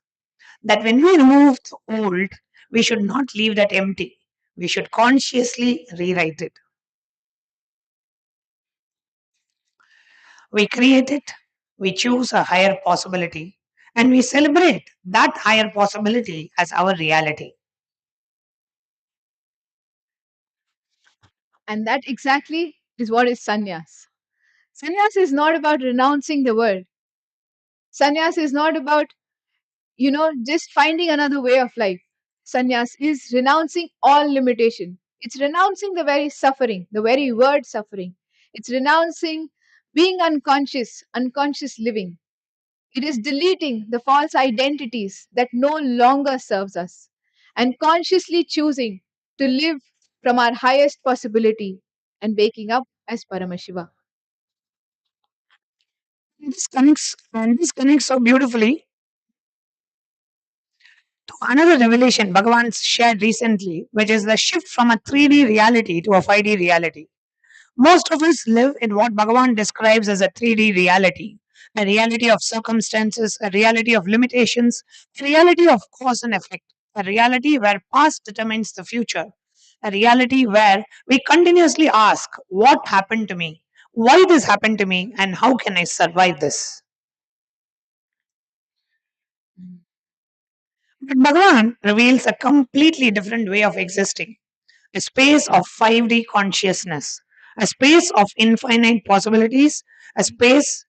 that when we remove the old, we should not leave that empty. We should consciously rewrite it. We create it, we choose a higher possibility, and we celebrate that higher possibility as our reality. And that exactly is what is sannyas. Sannyas is not about renouncing the world. Sannyas is not about, just finding another way of life. Sannyas is renouncing all limitation. It's renouncing the very suffering, the very word suffering. It's renouncing being unconscious living. It is deleting the false identities that no longer serves us and consciously choosing to live from our highest possibility and waking up as Paramashiva. This connects so beautifully to another revelation Bhagavan shared recently, which is the shift from a 3D reality to a 5D reality. Most of us live in what Bhagavan describes as a 3D reality, a reality of circumstances, a reality of limitations, a reality of cause and effect, a reality where past determines the future, a reality where we continuously ask, what happened to me? Why this happened to me? And how can I survive this? But Bhagavan reveals a completely different way of existing, a space of 5D consciousness, a space of infinite possibilities, a space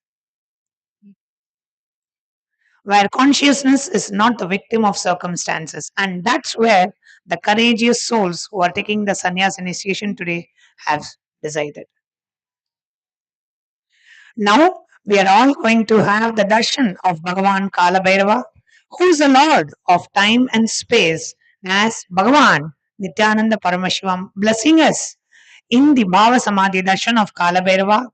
where consciousness is not the victim of circumstances. And that's where the courageous souls who are taking the sannyas initiation today have decided. Now we are all going to have the darshan of Bhagavan Kala Bhairava, who is the Lord of time and space, as Bhagavan Nithyananda Paramashivam blessing us in the Bhava Samadhi darshan of Kala Bhairava,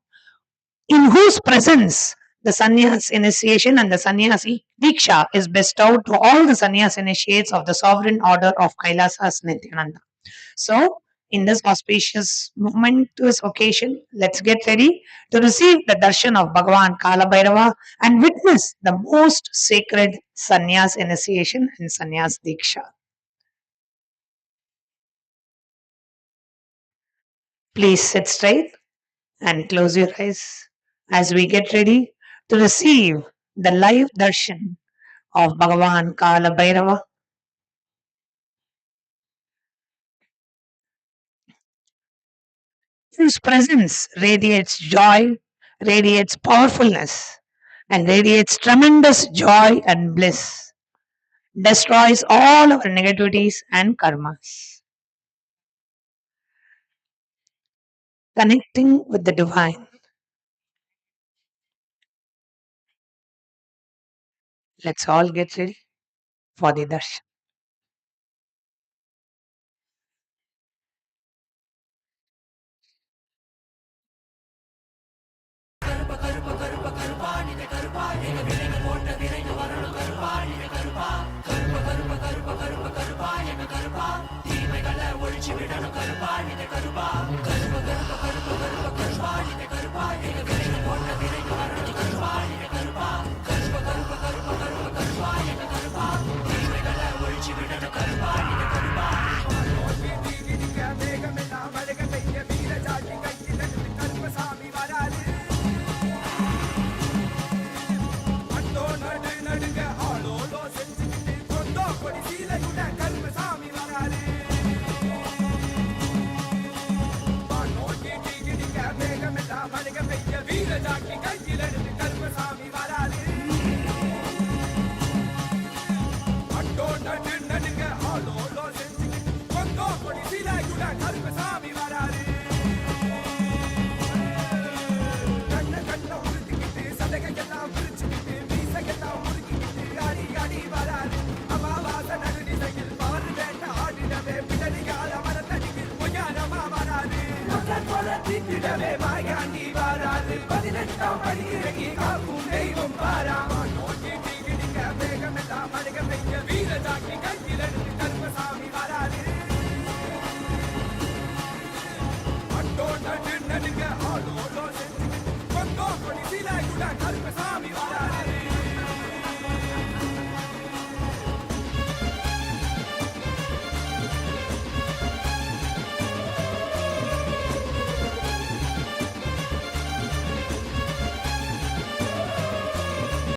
in whose presence the sannyas initiation and the sannyasi diksha is bestowed to all the sannyas initiates of the sovereign order of Kailasa's Nithyananda. So, in this auspicious momentous occasion, let's get ready to receive the darshan of Bhagavan Kala Bhairava and witness the most sacred sannyas initiation and sannyas diksha. Please sit straight and close your eyes as we get ready to receive the live darshan of Bhagavan Kala Bhairava, whose presence radiates joy, radiates powerfulness, and radiates tremendous joy and bliss, destroys all our negativities and karmas. Connecting with the divine. Let's all get ready for the darshan.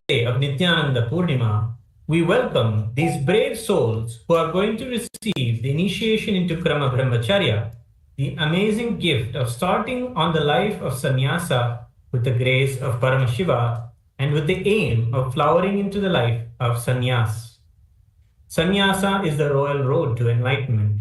Day of Nithyananda Purnima, we welcome these brave souls who are going to receive the initiation into Krama Brahmacharya, the amazing gift of starting on the life of sannyasa with the grace of Paramashiva and with the aim of flowering into the life of sannyas. Sannyasa is the royal road to enlightenment,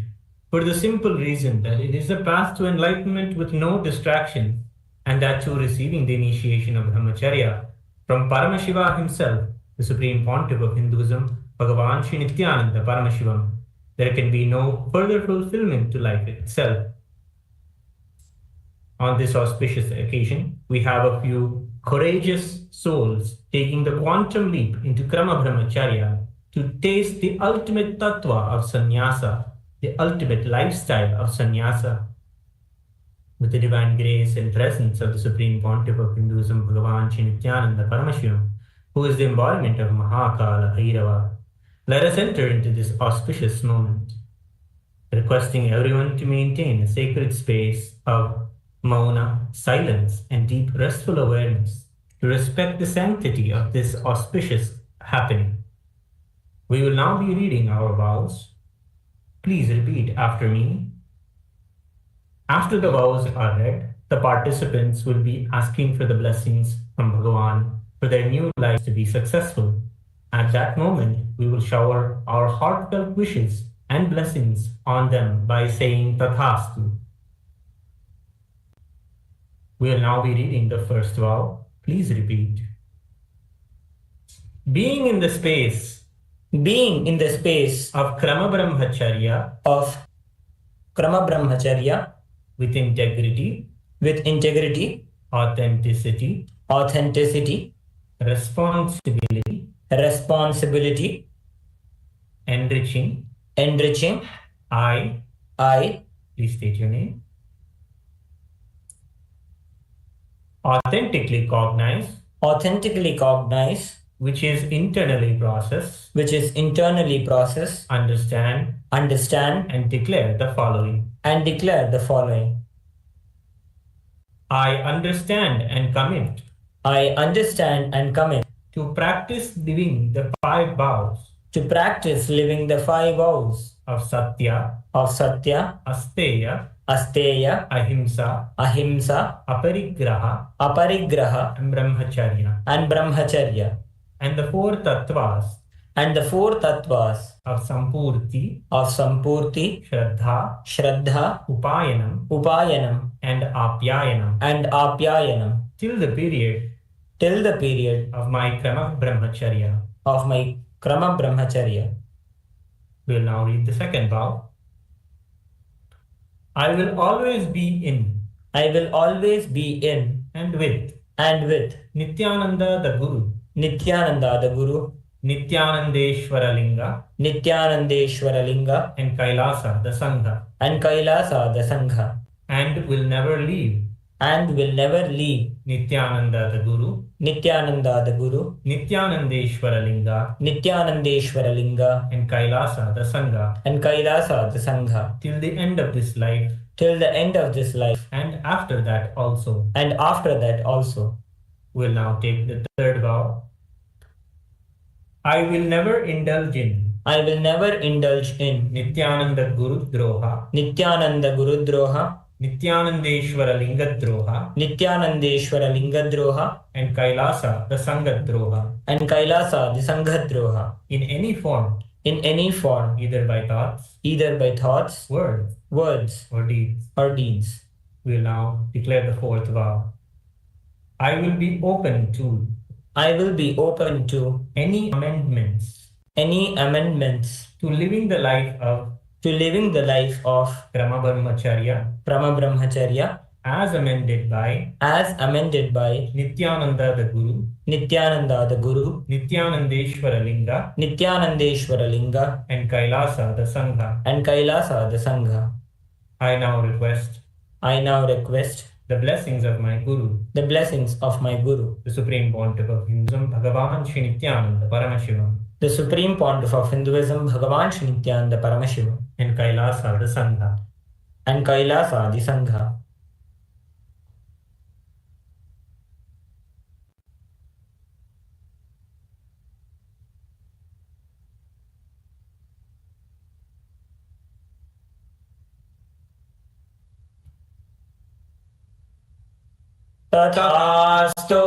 for the simple reason that it is a path to enlightenment with no distraction, and that through receiving the initiation of Brahmacharya from Paramashiva himself, the Supreme Pontiff of Hinduism, Bhagavan Sri Nithyananda Paramashivam, there can be no further fulfillment to life itself. On this auspicious occasion, we have a few courageous souls taking the quantum leap into Krama Brahmacharya to taste the ultimate tattva of sannyasa, the ultimate lifestyle of sannyasa. with the divine grace and presence of the Supreme Pontiff of Hinduism, Bhagavan Sri Nithyananda Paramashivam, who is the embodiment of Mahakala Bhairava, let us enter into this auspicious moment, requesting everyone to maintain a sacred space of mauna, silence, and deep restful awareness to respect the sanctity of this auspicious happening. We will now be reading our vows. Please repeat after me. After the vows are read, the participants will be asking for the blessings from Bhagavan for their new lives to be successful. At that moment, we will shower our heartfelt wishes and blessings on them by saying Tathastu. We will now be reading the first vow. Please repeat. Being in the space of Krama Brahmacharya with integrity, authenticity, responsibility, enriching, I, please state your name, authentically cognize, which is internally process, understand, and declare the following. I understand and commit to practice living the 5 vows of Satya, Asteya, Ahimsa, Aparigraha, and Brahmacharya, and the 4 tattvas of Sampurti, Shraddha, Upayanam, and Apyayanam, till the period of my Krama Brahmacharya. We will now read the second vow. I will always be in and with Nithyananda the Guru, Nithyanandeshwara Linga, and Kailasa the Sangha, and will never leave Nithyananda the Guru, Nithyanandeshwara Linga, and Kailasa the Sangha, till the end of this life, and after that also. We'll now take the third vow. I will never indulge in Nithyananda Guru Droha, Nithyanandeshwara Linga Droha, and Kailasa the Sangha Droha, in any form, either by thoughts, words, or deeds. We will now declare the fourth vow. I will be open to any amendments to living the life of Krama Brahmacharya as amended by Nithyananda the Guru, Nithyanandeshwara Linga, and Kailasa the Sangha. I now request the blessings of my Guru, the Supreme Pontiff of Hinduism, Bhagavan Sri Nithyananda Paramashivam, and Kailasa the Sangha. Tathastu.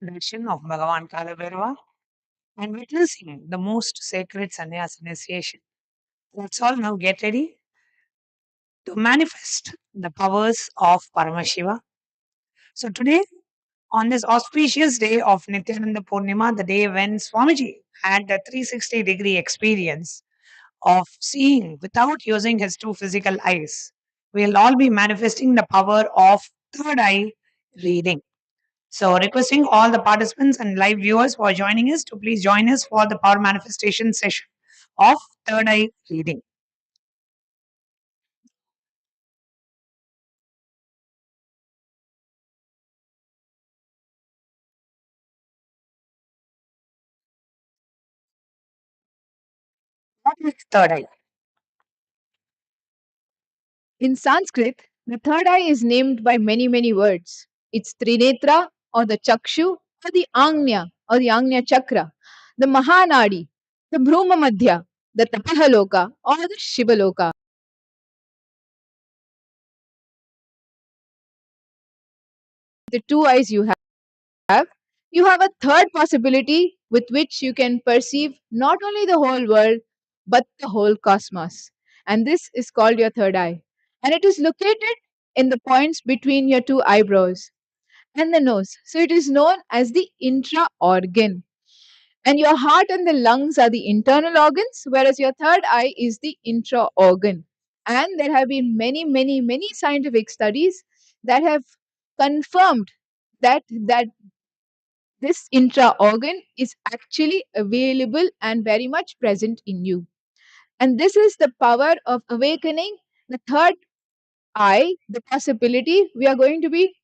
darshan of Bhagavan Kalabhairava and witnessing the most sacred sannyas initiation. Let's all now get ready to manifest the powers of Paramashiva. So today, on this auspicious day of Nithyananda Purnima, the day when Swamiji had the 360-degree experience of seeing without using his two physical eyes, we'll all be manifesting the power of third eye reading. So, requesting all the participants and live viewers who are joining us to please join us for the power manifestation session of third eye reading. What is third eye? In Sanskrit, the third eye is named by many, many words. It's Trinetra or the Chakshu or the Agnya or the Agnya Chakra, the Mahanadi, the Bhruma Madhya, the Tapahaloka or the Shivaloka. The two eyes you have a third possibility with which you can perceive not only the whole world but the whole cosmos. And this is called your third eye. And it is located in the points between your two eyebrows and the nose. So it is known as the intra organ. And your heart and the lungs are the internal organs, whereas your third eye is the intra organ. And there have been many, many, many scientific studies that have confirmed that this intra organ is actually available and very much present in you. And this is the power of awakening the third eye, the possibility we are going to be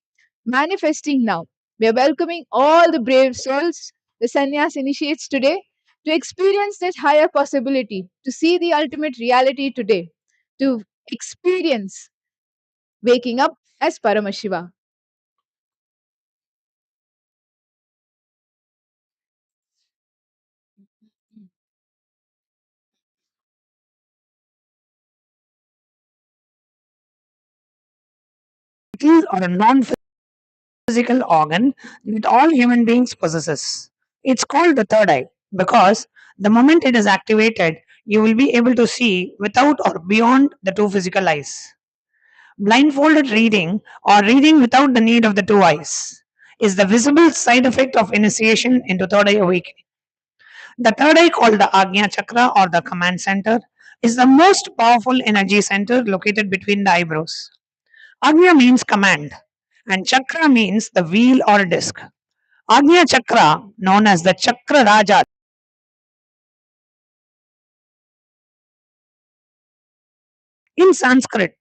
manifesting now. We are welcoming all the brave souls, the sannyas initiates today, to experience that higher possibility, to see the ultimate reality today, to experience waking up as Paramashiva. Or a non-physical organ that all human beings possesses. It's called the third eye because the moment it is activated, you will be able to see without or beyond the two physical eyes. Blindfolded reading or reading without the need of the two eyes is the visible side effect of initiation into third eye awakening. The third eye, called the Agnya Chakra or the command center, is the most powerful energy center located between the eyebrows. Agnya means command, and Chakra means the wheel or disc. Agnya Chakra, known as the Chakra Raja, in Sanskrit,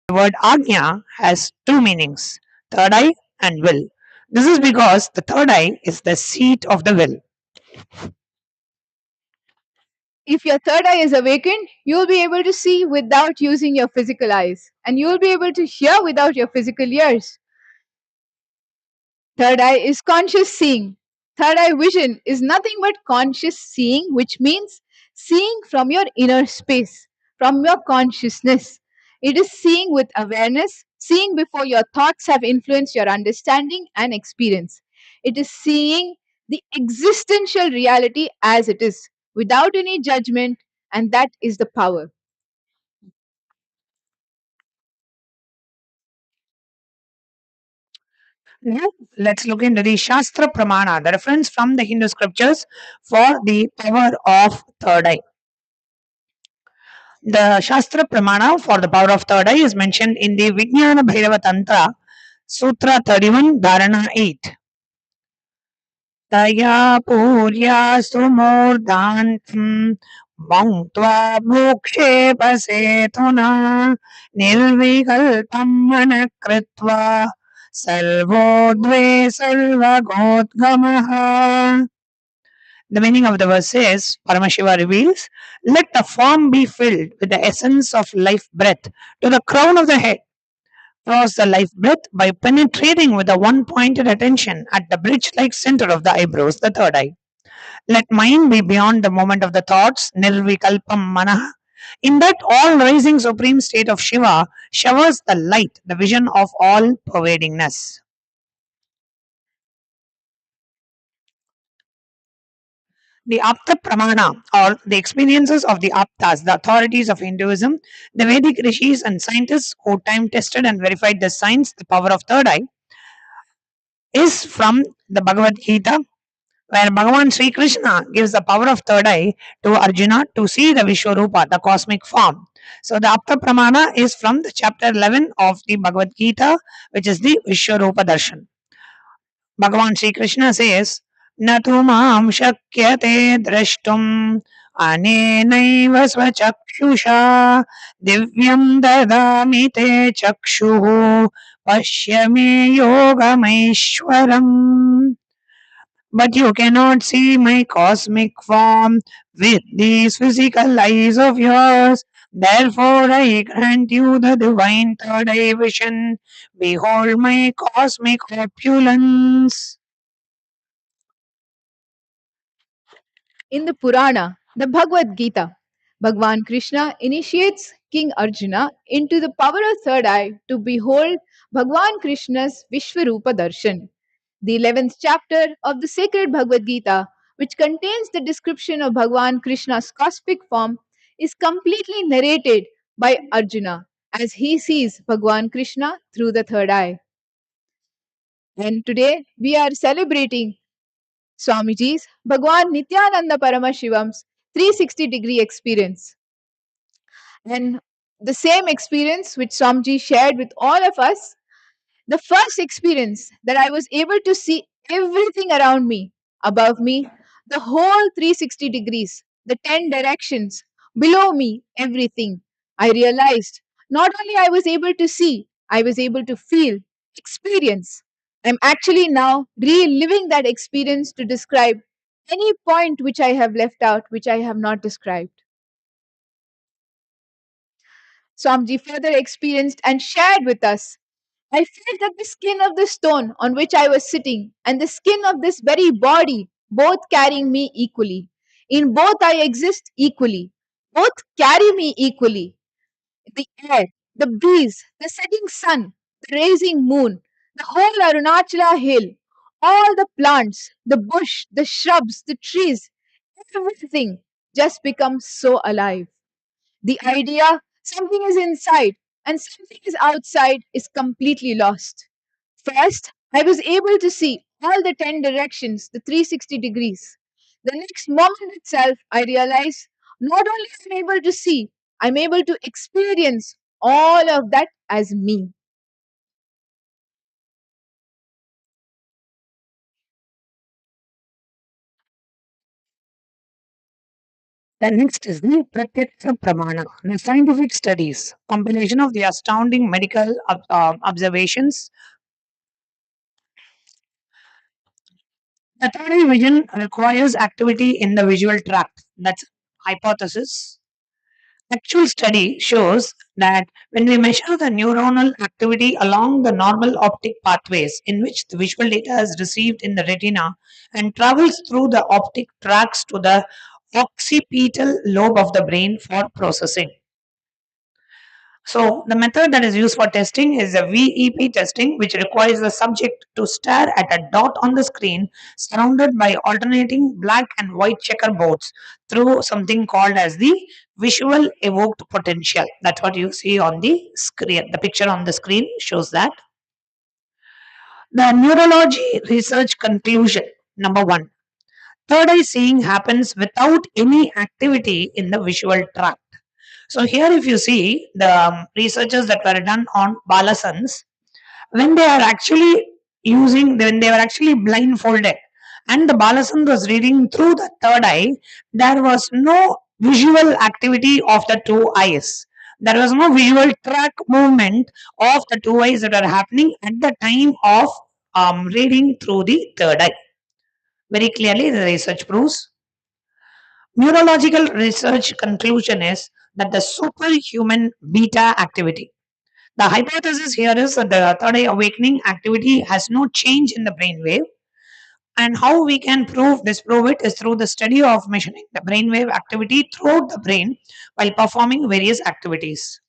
the word Agnya has two meanings: third eye and will. This is because the third eye is the seat of the will. If your third eye is awakened, you'll be able to see without using your physical eyes, and you'll be able to hear without your physical ears. Third eye is conscious seeing. Third eye vision is nothing but conscious seeing, which means seeing from your inner space, from your consciousness. It is seeing with awareness, seeing before your thoughts have influenced your understanding and experience. It is seeing the existential reality as it is, without any judgment, and that is the power. Now, let's look into the Shastra Pramana, the reference from the Hindu scriptures for the power of third eye. The Shastra Pramana for the power of third eye is mentioned in the Vijnana Bhairava Tantra, Sutra 31, Dharana 8. Taya Purya Sumurdhantam Bhauntva Bhukshe Pasetuna Nilvikalpam Manakritva Salvodve Salvagodgamaha. The meaning of the verse is, Paramashiva reveals, let the form be filled with the essence of life breath to the crown of the head. Cross the life breath by penetrating with a one pointed attention at the bridge like center of the eyebrows, the third eye. Let mind be beyond the moment of the thoughts, nirvikalpam manah. In that all rising supreme state of Shiva showers the light, the vision of all pervadingness. The Apta Pramana, or the experiences of the Aptas, the authorities of Hinduism, the Vedic rishis and scientists who time tested and verified the science, the power of third eye, is from the Bhagavad Gita, where Bhagavan Sri Krishna gives the power of third eye to Arjuna to see the Vishwarupa, the cosmic form. So the Apta Pramana is from the chapter 11 of the Bhagavad Gita, which is the Vishwarupa Darshan. Bhagavan Sri Krishna says, Natu mam shakyate drashtum anenaiva svachakshisha divyam dadami te chakshuhu pashya me yogameshwaram. But you cannot see my cosmic form with these physical eyes of yours. Therefore, I grant you the divine third eye vision. Behold my cosmic opulence. In the Purana, the Bhagavad Gita, Bhagwan Krishna initiates King Arjuna into the power of third eye to behold Bhagwan Krishna's Vishwarupa Darshan. The 11th chapter of the sacred Bhagavad Gita, which contains the description of Bhagwan Krishna's cosmic form, is completely narrated by Arjuna as he sees Bhagwan Krishna through the third eye. And today we are celebrating Swamiji's Bhagwan Nithyananda Paramashivam's 360-degree experience. And the same experience which Swamiji shared with all of us, the first experience that I was able to see everything around me, above me, the whole 360 degrees, the 10 directions, below me, everything. I realized not only I was able to see, I was able to feel, experience. I'm actually now reliving that experience to describe any point which I have left out, which I have not described. Swamiji further experienced and shared with us. I felt that the skin of the stone on which I was sitting and the skin of this very body, both carrying me equally. In both I exist equally. Both carry me equally. The air, the breeze, the setting sun, the rising moon, the whole Arunachala hill, all the plants, the bush, the shrubs, the trees, everything just becomes so alive. The idea something is inside and something is outside is completely lost. First, I was able to see all the 10 directions, the 360 degrees. The next moment itself, I realized not only am I able to see, I'm able to experience all of that as me. The next is the Pratyaksha Pramana, the scientific studies, compilation of the astounding medical observations. The third eye vision requires activity in the visual tract. That's hypothesis. Actual study shows that when we measure the neuronal activity along the normal optic pathways in which the visual data is received in the retina and travels through the optic tracts to the occipital lobe of the brain for processing. So, the method that is used for testing is a VEP testing, which requires the subject to stare at a dot on the screen surrounded by alternating black and white checkerboards through something called as the visual evoked potential. That's what you see on the screen. The picture on the screen shows that. The neurology research conclusion number one, third eye seeing happens without any activity in the visual tract. So here if you see the researches that were done on Balasans, when they are actually when they were actually blindfolded and the Balasan was reading through the third eye, there was no visual activity of the two eyes. There was no visual track movement of the two eyes that are happening at the time of reading through the third eye. Very clearly, the research proves. Neurological research conclusion is that the superhuman beta activity. The hypothesis here is that the third eye awakening activity has no change in the brainwave. And how we can disprove it is through the study of measuring the brainwave activity throughout the brain while performing various activities.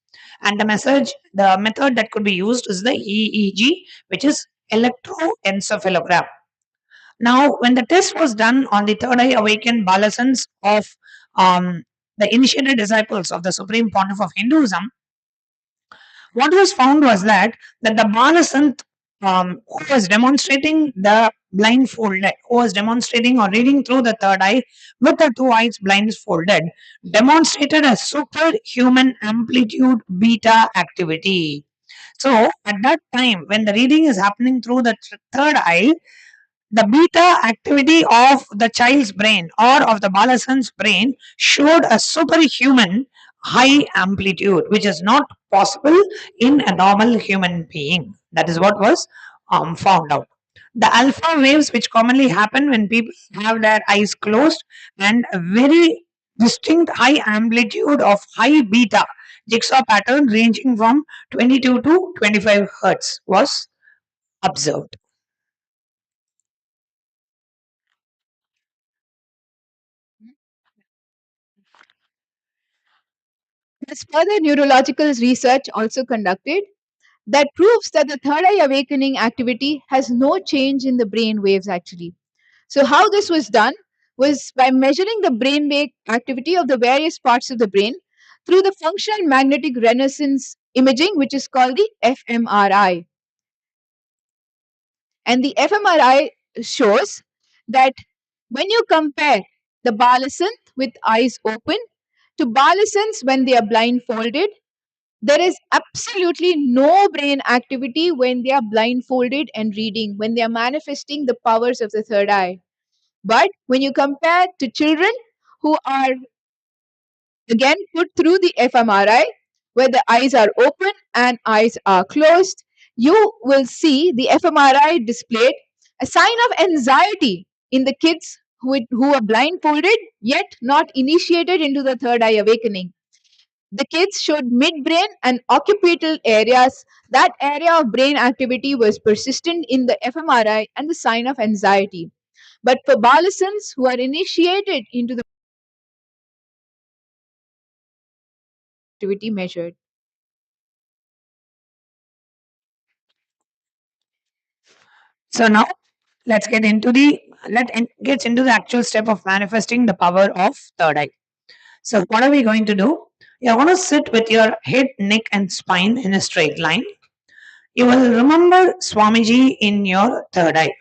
And the method that could be used is the EEG, which is electroencephalogram. Now, when the test was done on the third eye awakened Balasans of the initiated disciples of the Supreme Pontiff of Hinduism, what was found was that the Balasant who was demonstrating the blindfolded, who was demonstrating or reading through the third eye with the two eyes blindfolded, demonstrated a superhuman amplitude beta activity. So, at that time, when the reading is happening through the third eye, the beta activity of the child's brain or of the Balasant's brain showed a superhuman high amplitude, which is not possible in a normal human being. That is what was found out. The alpha waves, which commonly happen when people have their eyes closed, and a very distinct high amplitude of high beta jigsaw pattern ranging from 22 to 25 hertz was observed. There's further neurological research also conducted that proves that the third eye awakening activity has no change in the brain waves actually. So, how this was done was by measuring the brain wave activity of the various parts of the brain through the functional magnetic resonance imaging, which is called the fMRI. And the fMRI shows that when you compare the Balasant with eyes open to Balasants when they are blindfolded, there is absolutely no brain activity when they are blindfolded and reading, when they are manifesting the powers of the third eye. But when you compare to children who are again put through the fMRI, where the eyes are open and eyes are closed, you will see the fMRI displayed a sign of anxiety in the kids who are blindfolded yet not initiated into the third eye awakening. The kids showed midbrain and occipital areas. That area of brain activity was persistent in the fMRI and the sign of anxiety. But for Balasans who are initiated into the activity measured. So now let's get into the actual step of manifesting the power of third eye. So what are we going to do? You're going to sit with your head, neck, and spine in a straight line. You will remember Swamiji in your third eye.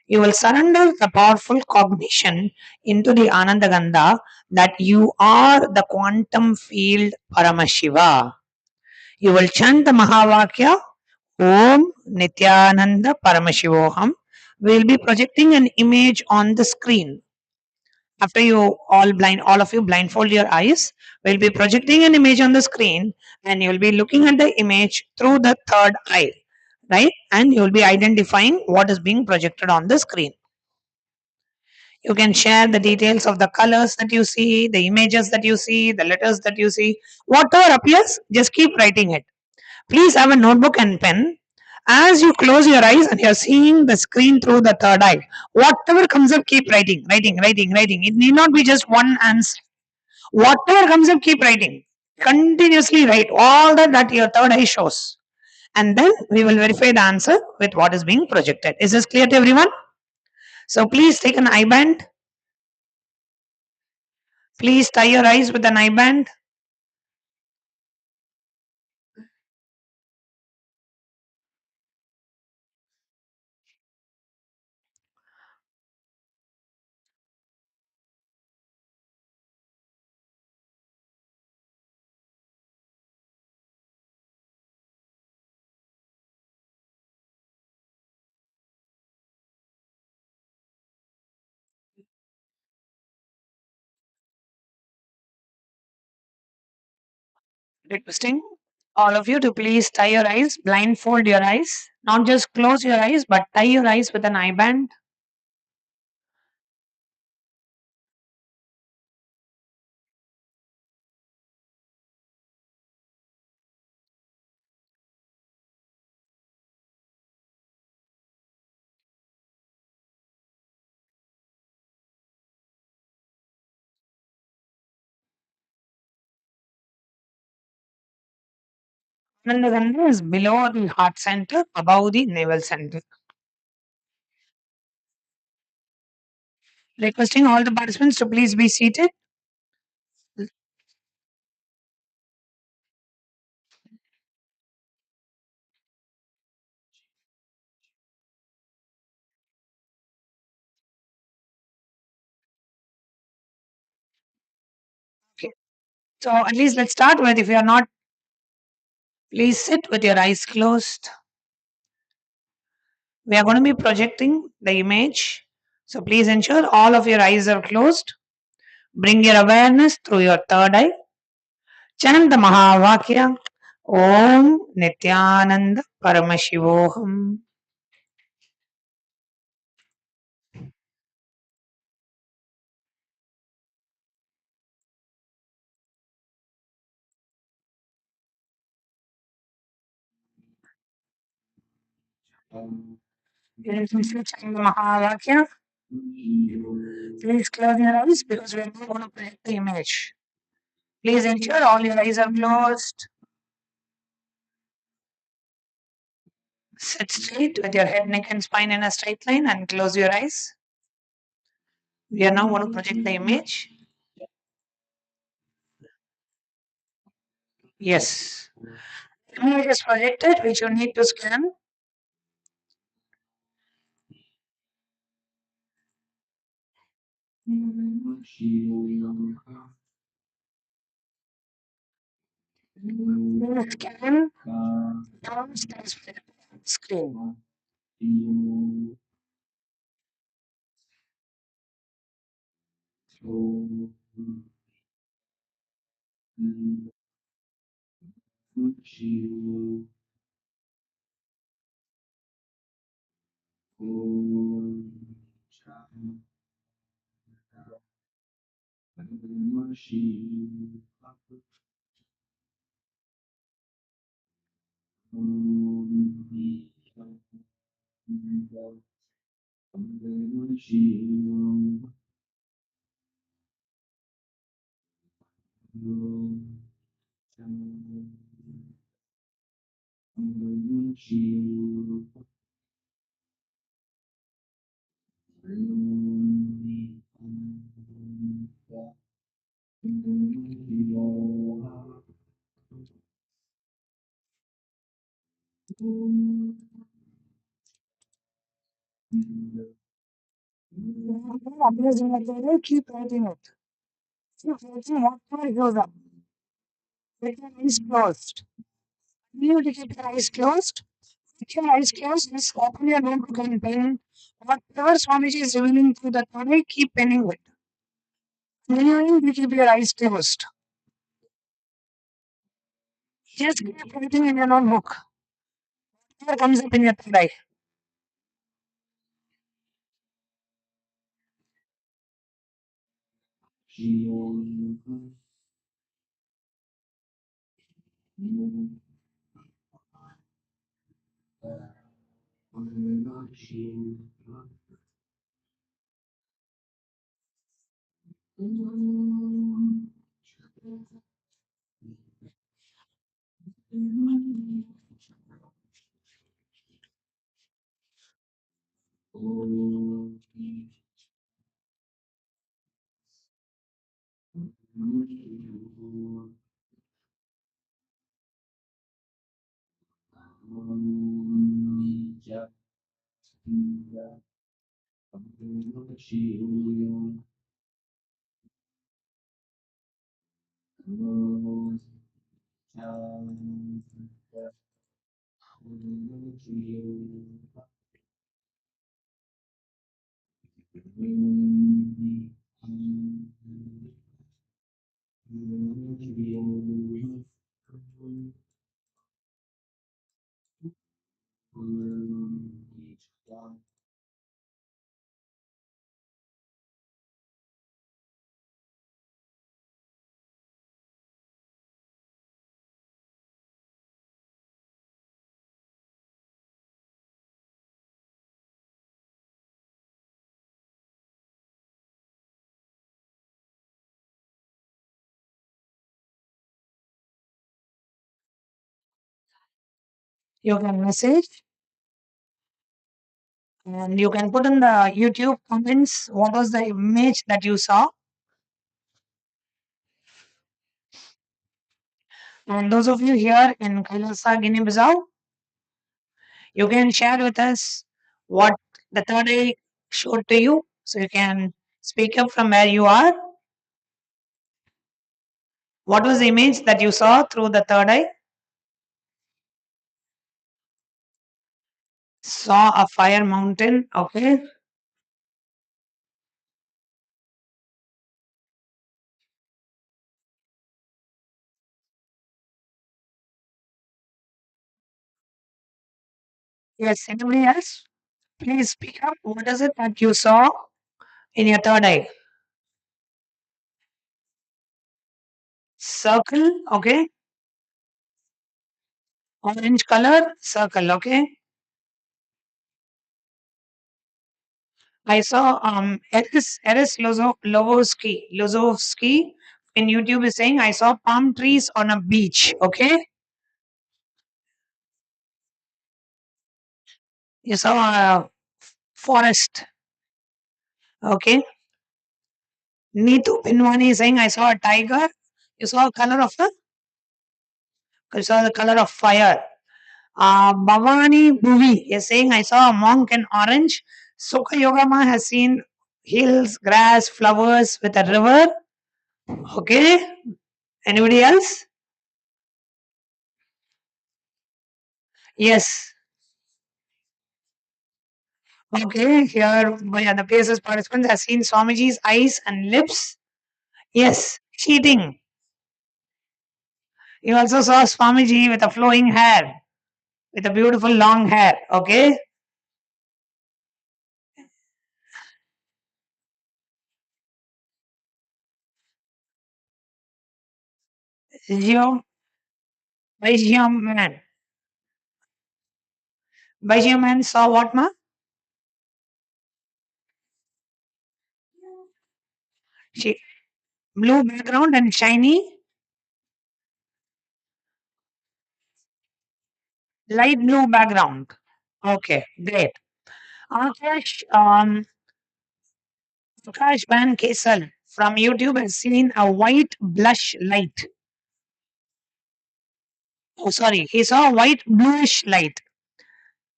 You will surrender the powerful cognition into the Anandagandha that you are the quantum field Paramashiva. You will chant the Mahavakya Om Nithyananda Paramashivoham. We will be projecting an image on the screen. After all of you blindfold your eyes, we'll be projecting an image on the screen and you'll be looking at the image through the third eye, right? And you'll be identifying what is being projected on the screen. You can share the details of the colors that you see, the images that you see, the letters that you see. Whatever appears, just keep writing it. Please have a notebook and pen. As you close your eyes and you're seeing the screen through the third eye, whatever comes up, keep writing. It need not be just one answer. Whatever comes up, keep writing. Continuously write all that your third eye shows. And then we will verify the answer with what is being projected. Is this clear to everyone? So please take an eye band. Please tie your eyes with an eye band. Requesting all of you to please tie your eyes, blindfold your eyes, not just close your eyes, but tie your eyes with an eye band. Anandagandha is below the heart center, above the navel center. Requesting all the participants to please be seated. Okay. So at least let's start with, if you are not, please sit with your eyes closed. We are going to be projecting the image. So please ensure all of your eyes are closed. Bring your awareness through your third eye. Chant the Mahavakya. Om Nithyananda Paramashivoham. Please chant the Mahavakya. Please close your eyes because we are not going to project the image. Please ensure all your eyes are closed. Sit straight with your head, neck, and spine in a straight line and close your eyes. We are now going to project the image. Yes. The image is projected, which you need to scan. Scan towards the screen. Keep writing it. Keep writing whatever goes up. With your eyes closed. You need to keep your eyes closed. With your eyes closed, just open your notebook and pen. Whatever Swamiji is revealing through the Torah, keep penning it. When you keep your eyes closed. Just keep writing in your notebook. Whatever comes up in your third eye. You can message. And you can put in the YouTube comments what was the image that you saw. And those of you here in Kailasa, Guinea-Bissau, you can share with us what the third eye showed to you. So you can speak up from where you are. What was the image that you saw through the third eye? Saw a fire mountain. Okay. Yes. Anybody else? Please speak up. What is it that you saw in your third eye? Circle. Okay. Orange color. Circle. Okay. I saw Eris Lozovsky in YouTube is saying I saw palm trees on a beach. Okay. You saw a forest. Okay. Neetu Pinwani is saying I saw a tiger. You saw a color of the you saw the color of fire. Bhavani Bhuvi is saying I saw a monk in orange. Sukha Yogama has seen hills, grass, flowers with a river. Okay. Anybody else? Yes. Okay. Here, the places participants has seen Swamiji's eyes and lips. Yes. Cheating. You also saw Swamiji with a flowing hair, with a beautiful long hair. Okay. Geo, Vaishya man. Vaishya man saw what, ma? She, blue background and shiny light blue background. Okay, great. Akash, Akash Van Kesal from YouTube has seen a white blush light. Oh, sorry, he saw a white bluish light.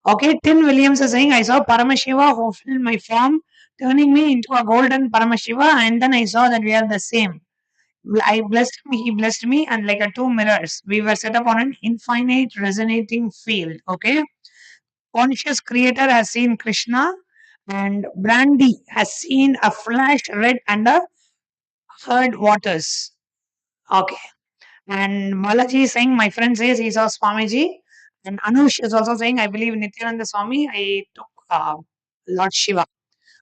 Okay, Tin Williams is saying, I saw Paramashiva who filled my form, turning me into a golden Paramashiva, and then I saw that we are the same. I blessed him, he blessed me, and like a two mirrors, we were set up on an infinite resonating field. Okay, conscious creator has seen Krishna, and Brandy has seen a flash red under heard waters. Okay, and Malaji is saying, my friend says he saw Swamiji, and Anush is also saying, I believe in Nithyananda Swami. I took Lord Shiva.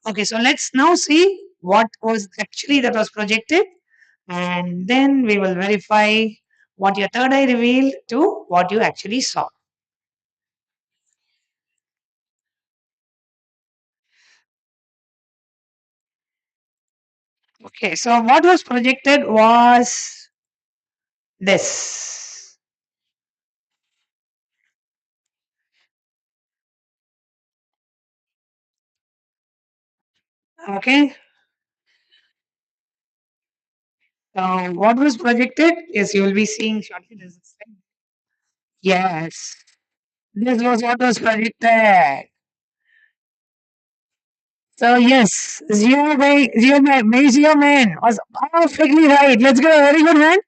Okay, so let's now see what was actually that was projected, and then we will verify what your third eye revealed to what you actually saw. Okay, so what was projected was this. Okay, so what was projected is you will be seeing shortly. This is yes, this was what was projected. So yes, Zero Man was perfectly right. Let's give a very good hand.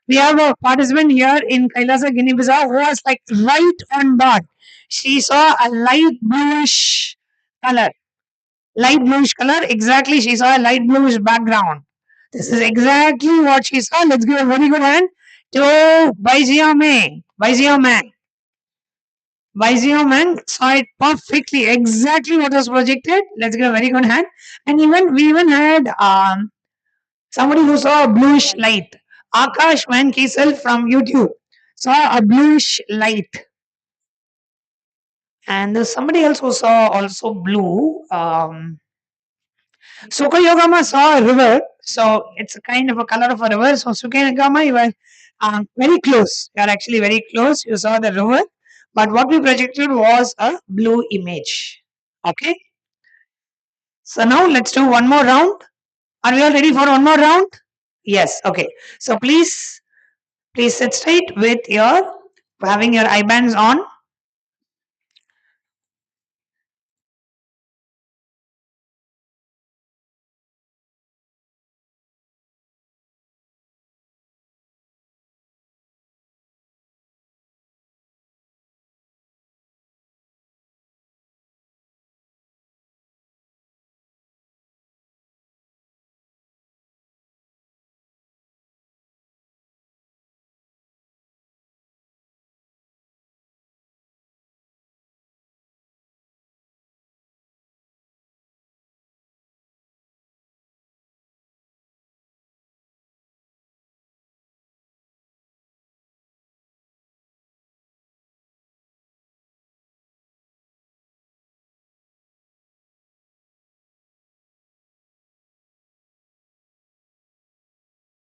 We have a participant here in Kailasa, Guinea-Bissau who was like right on dot. She saw a light bluish color. Light bluish color. Exactly, she saw a light bluish background. This is exactly what she saw. Let's give a very good hand to Baizio Man. Baizio Man. Baizio Man saw it perfectly, exactly what was projected. Let's give a very good hand. And we even had somebody who saw a bluish light. Akash Van Kiesel from YouTube saw a bluish light. And there's somebody else who saw also blue. Sukayogama saw a river. So it's a kind of a color of a river. So Sukayogama, you were very close. You are actually very close. You saw the river. But what we projected was a blue image. Okay. So now let's do one more round. Are we all ready for one more round? Yes. Okay. So please sit straight with your having your eye bands on.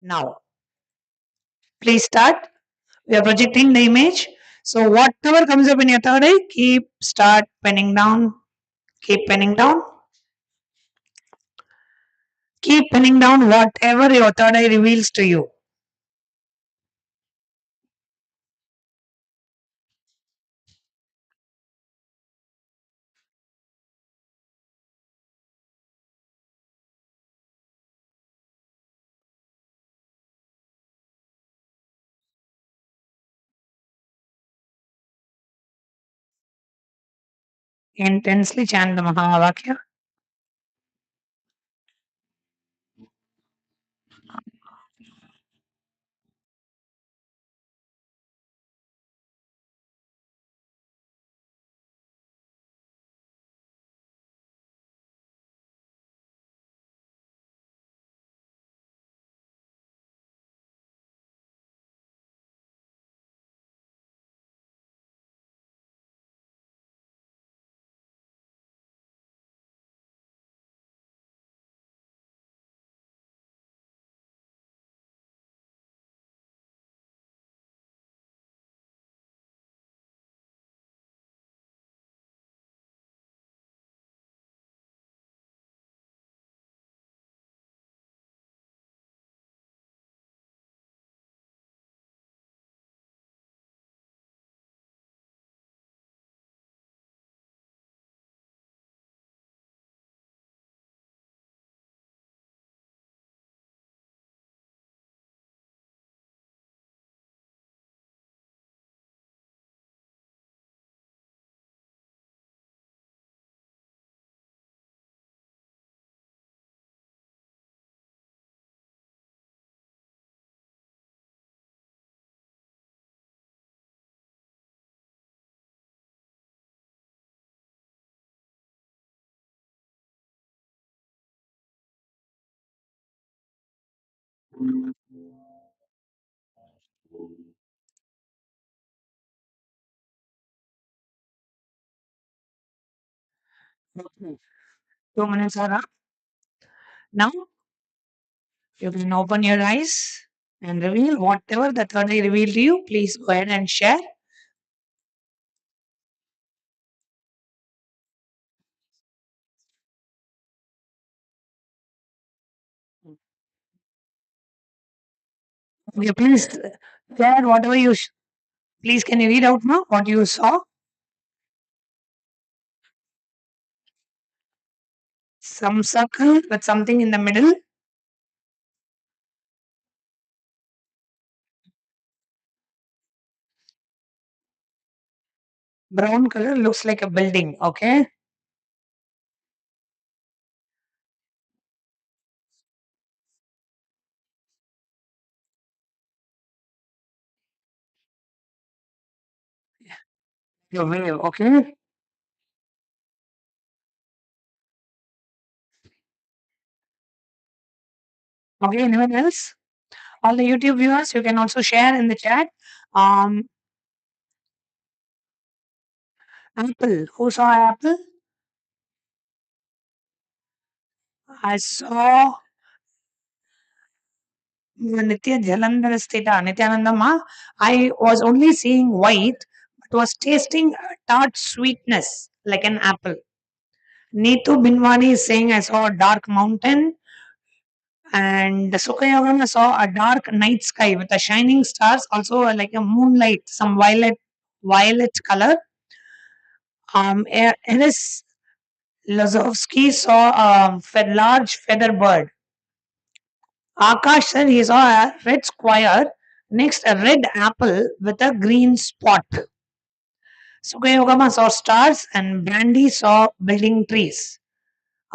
Now, please start. We are projecting the image. So whatever comes up in your third eye, start penning down. Keep penning down. Keep penning down whatever your third eye reveals to you. Intensely chant the Mahavakya. Okay. 2 minutes are up. Now you can open your eyes and reveal whatever the third eye revealed to you. Please go ahead and share. Okay, please share whatever you. Please, can you read out now what you saw? Some circle with something in the middle. Brown color looks like a building. Okay. Your wave. Okay. Okay. Anyone else? All the YouTube viewers, you can also share in the chat. Apple. Who saw apple? I saw Nithyananda Ma. I was only seeing white, but was tasting tart sweetness like an apple. Neetu Binwani is saying, I saw a dark mountain. And Sukayogama saw a dark night sky with a shining stars, also like a moonlight, some violet color. Eris Lazovsky saw a large feather bird. Akash said he saw a red square, next a red apple with a green spot. Sukayogama saw stars and Brandy saw building trees.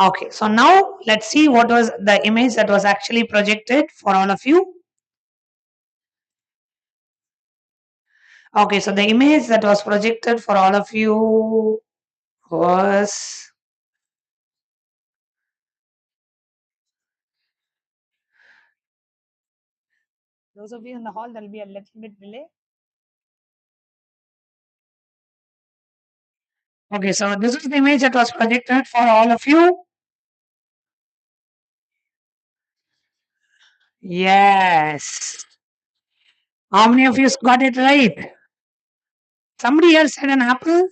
Okay, so now let's see what was the image that was actually projected for all of you. Okay, so the image that was projected for all of you was those of you in the hall, there will be a little bit delay. Okay, so this is the image that was projected for all of you. Yes. How many of you got it right? Somebody else said an apple.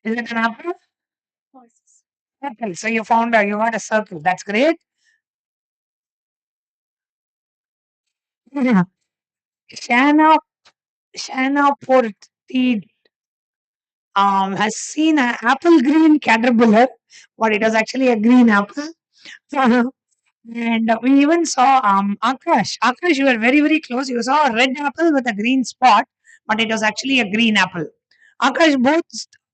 Is it an apple? Apple. So you found you got a circle. That's great. Yeah. Shanna Porti has seen an apple green caterpillar, but it was actually a green apple. And we even saw Akash. Akash, you were very, very close. You saw a red apple with a green spot, but it was actually a green apple. Akash,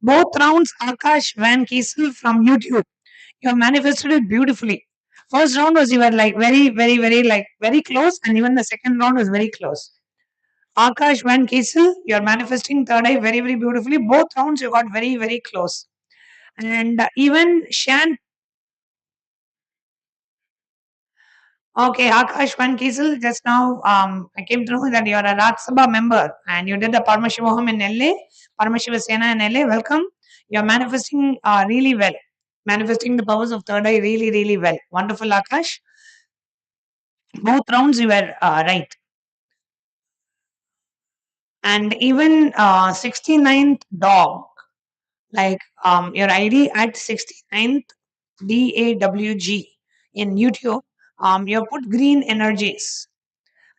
both rounds, Akash Van Kiesel from YouTube. You have manifested it beautifully. First round was you were like very, very, very like very close, and even the second round was very close. Akash Van Kiesel, you are manifesting third eye very, very beautifully. Both rounds you got very, very close. And even Shan. Okay, Akash Van Kiesel, just now I came to know that you are a Rajya Sabha member and you did the Paramashivam in LA, Paramashiva Sena in LA. Welcome. You are manifesting really well. Manifesting the powers of third eye really, really well. Wonderful, Akash. Both rounds you were right. And even 69th dog, like your ID at 69th DAWG in YouTube, you have put green energies.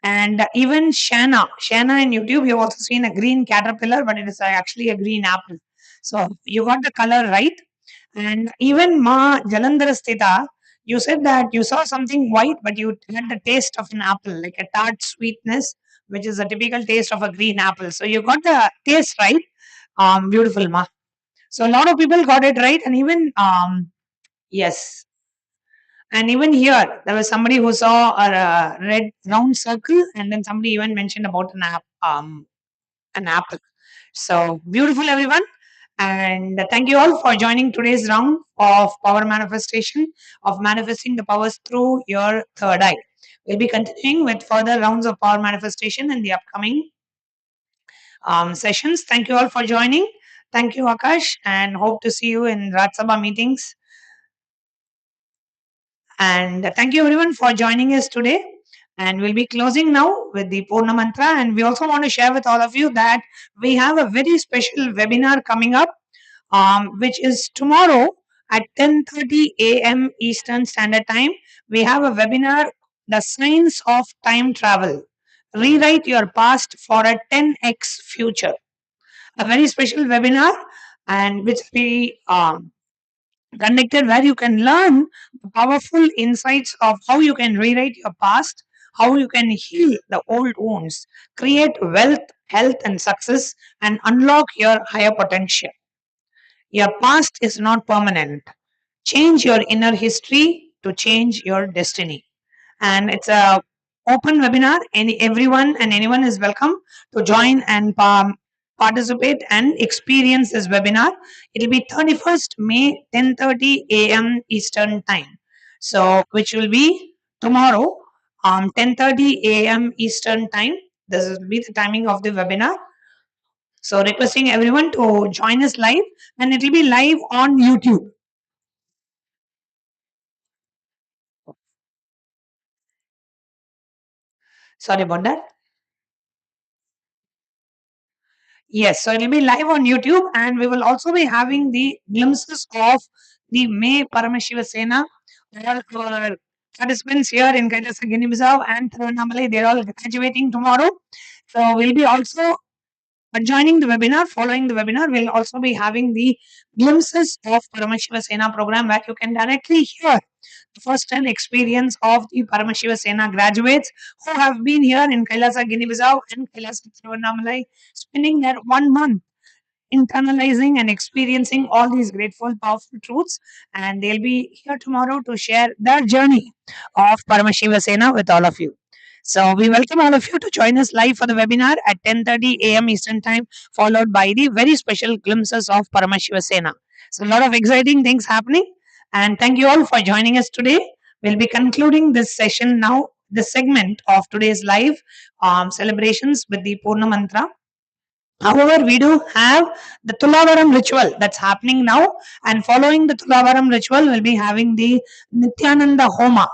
And even Shanna in YouTube, you've also seen a green caterpillar, but it is actually a green apple. So you got the color right. And even Ma Jalandharastita, you said that you saw something white, but you had the taste of an apple, like a tart sweetness, which is a typical taste of a green apple. So you got the taste right. Beautiful, Ma. So a lot of people got it right, and even yes, and even here there was somebody who saw a red round circle, and then somebody even mentioned about an apple. So beautiful, everyone. And thank you all for joining today's round of power manifestation, of manifesting the powers through your third eye. We'll be continuing with further rounds of power manifestation in the upcoming sessions. Thank you all for joining. Thank you, Akash, and hope to see you in Rajya Sabha meetings. And thank you everyone for joining us today. And we'll be closing now with the Purna Mantra. And we also want to share with all of you that we have a very special webinar coming up, which is tomorrow at 10:30 a.m. Eastern Standard Time. We have a webinar, The Science of Time Travel. Rewrite your past for a 10x future. A very special webinar, and which we conducted where you can learn powerful insights of how you can rewrite your past, how you can heal the old wounds, create wealth, health, and success, and unlock your higher potential. Your past is not permanent. Change your inner history to change your destiny. And it's a open webinar. Everyone and anyone is welcome to join and participate and experience this webinar. It'll be 31st May, 10:30 a.m. Eastern Time. So, which will be tomorrow, 10:30 a.m. Eastern Time. This will be the timing of the webinar. So, requesting everyone to join us live, and it will be live on YouTube. Sorry about that. Yes, so it'll be live on YouTube, and we will also be having the glimpses of the May Paramashiva Sena. All our participants here in Kailasa, Guinea-Bissau and Tiruvannamalai, they're all graduating tomorrow. So we'll be also joining the webinar. Following the webinar, we'll also be having the glimpses of Paramashiva Sena program, where you can directly hear the first-hand experience of the Paramashiva Sena graduates who have been here in Kailasa, Guinea-Bissau and Kailasa, Tiruvannamalai, spending their 1 month internalizing and experiencing all these grateful, powerful truths. And they'll be here tomorrow to share their journey of Paramashiva Sena with all of you. So we welcome all of you to join us live for the webinar at 10:30 a.m. Eastern Time, followed by the very special glimpses of Paramashiva Sena. So a lot of exciting things happening. And thank you all for joining us today. We'll be concluding this session now, this segment of today's live celebrations with the Purna Mantra. However, we do have the Tulavaram ritual that's happening now, and following the Tulavaram ritual, we'll be having the Nithyananda Homa.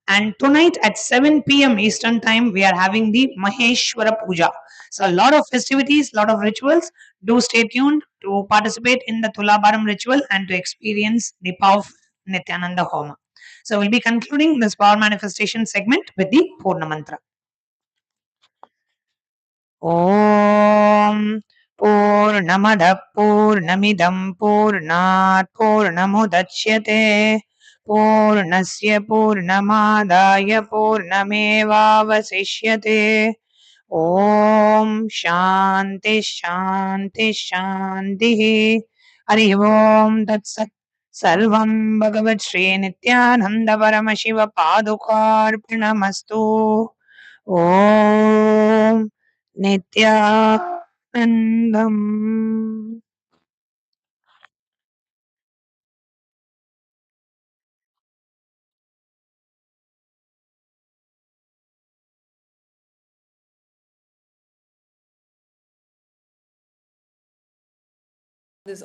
And tonight at 7 p.m. Eastern Time, we are having the Maheshwara Puja. So, a lot of festivities, a lot of rituals. Do stay tuned to participate in the Tulavaram ritual and to experience the power of Nithyananda Homa. So, we'll be concluding this power manifestation segment with the Purna Mantra. ॐ पूर्णमदः पूर्णमिदं पूर्णात् पूर्णमुदच्यते पूर्णस्य पूर्णमादाय पूर्णमेवावशिष्यते ॐ शान्ति शान्ति शान्तिः हरिः ॐ तत्सत् सर्वं भगवत् श्रीनित्यानन्द परमशिव पादुकार्पणमस्तु ॐ Nithyanandam. This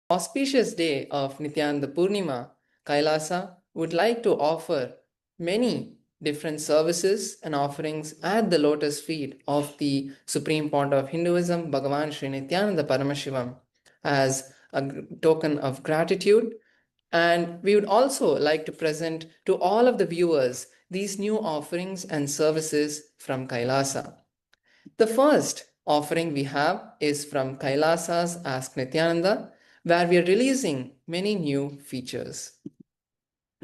auspicious day of Nithyananda Purnima, Kailasa would like to offer many different services and offerings at the lotus feet of the Supreme Pontiff of Hinduism, Bhagavan Sri Nithyananda Paramashivam, as a token of gratitude. And we would also like to present to all of the viewers these new offerings and services from Kailasa. The first offering we have is from Kailasa's Ask Nithyananda, where we are releasing many new features.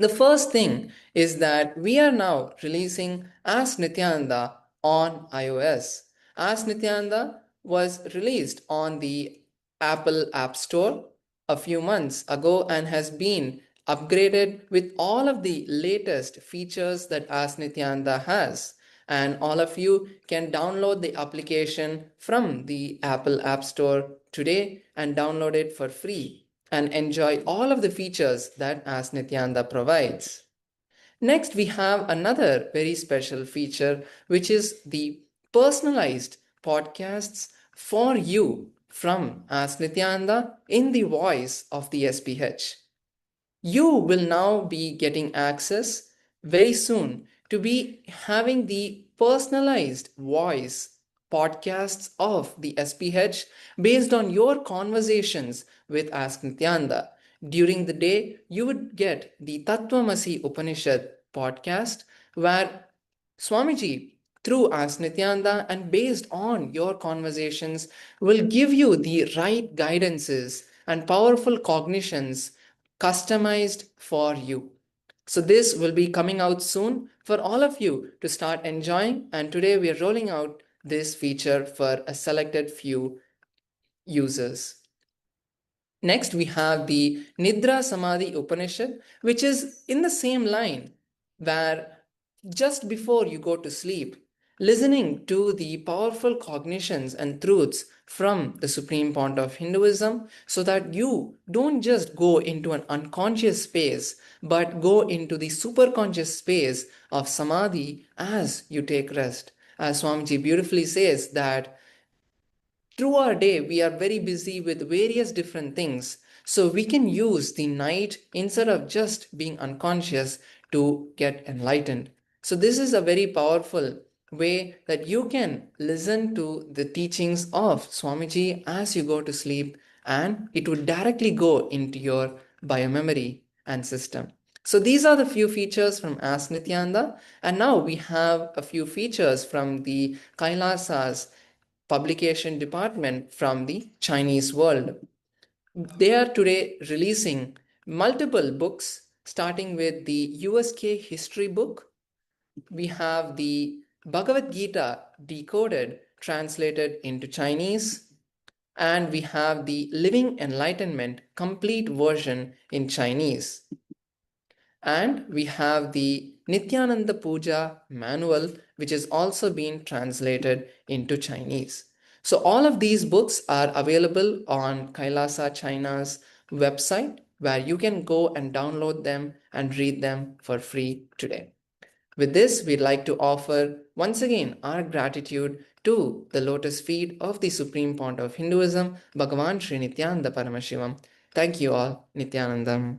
The first thing is that we are now releasing Ask Nithyananda on iOS. Ask Nithyananda was released on the Apple App Store a few months ago and has been upgraded with all of the latest features that Ask Nithyananda has. And all of you can download the application from the Apple App Store today and download it for free and enjoy all of the features that Ask Nithyananda provides. Next, we have another very special feature, which is the personalized podcasts for you from Ask Nithyananda in the voice of the SPH. You will now be getting access very soon to be having the personalized voice podcasts of the SPH based on your conversations with Ask Nithyananda. During the day, you would get the Tattvamasi Upanishad podcast where Swamiji, through Ask Nithyananda and based on your conversations, will give you the right guidances and powerful cognitions customized for you. So this will be coming out soon for all of you to start enjoying, and today we are rolling out this feature for a selected few users. Next, we have the Nidra Samadhi Upanishad, which is in the same line where just before you go to sleep, listening to the powerful cognitions and truths from the Supreme Pontiff of Hinduism so that you don't just go into an unconscious space, but go into the superconscious space of Samadhi as you take rest. As Swamiji beautifully says that through our day, we are very busy with various different things. So we can use the night instead of just being unconscious to get enlightened. So this is a very powerful way that you can listen to the teachings of Swamiji as you go to sleep, and it would directly go into your biomemory and system. So these are the few features from Ask Nithyananda, and now we have a few features from the Kailasa's publication department from the Chinese world. They are today releasing multiple books, starting with the USK history book. We have the Bhagavad Gita decoded, translated into Chinese, and we have the Living Enlightenment complete version in Chinese. And we have the Nithyananda Puja manual, which is also being translated into Chinese. So all of these books are available on Kailasa China's website, where you can go and download them and read them for free today. With this, we'd like to offer once again our gratitude to the lotus feet of the Supreme Pontiff of Hinduism, Bhagavan Sri Nithyananda Paramashivam. Thank you all, Nithyanandam.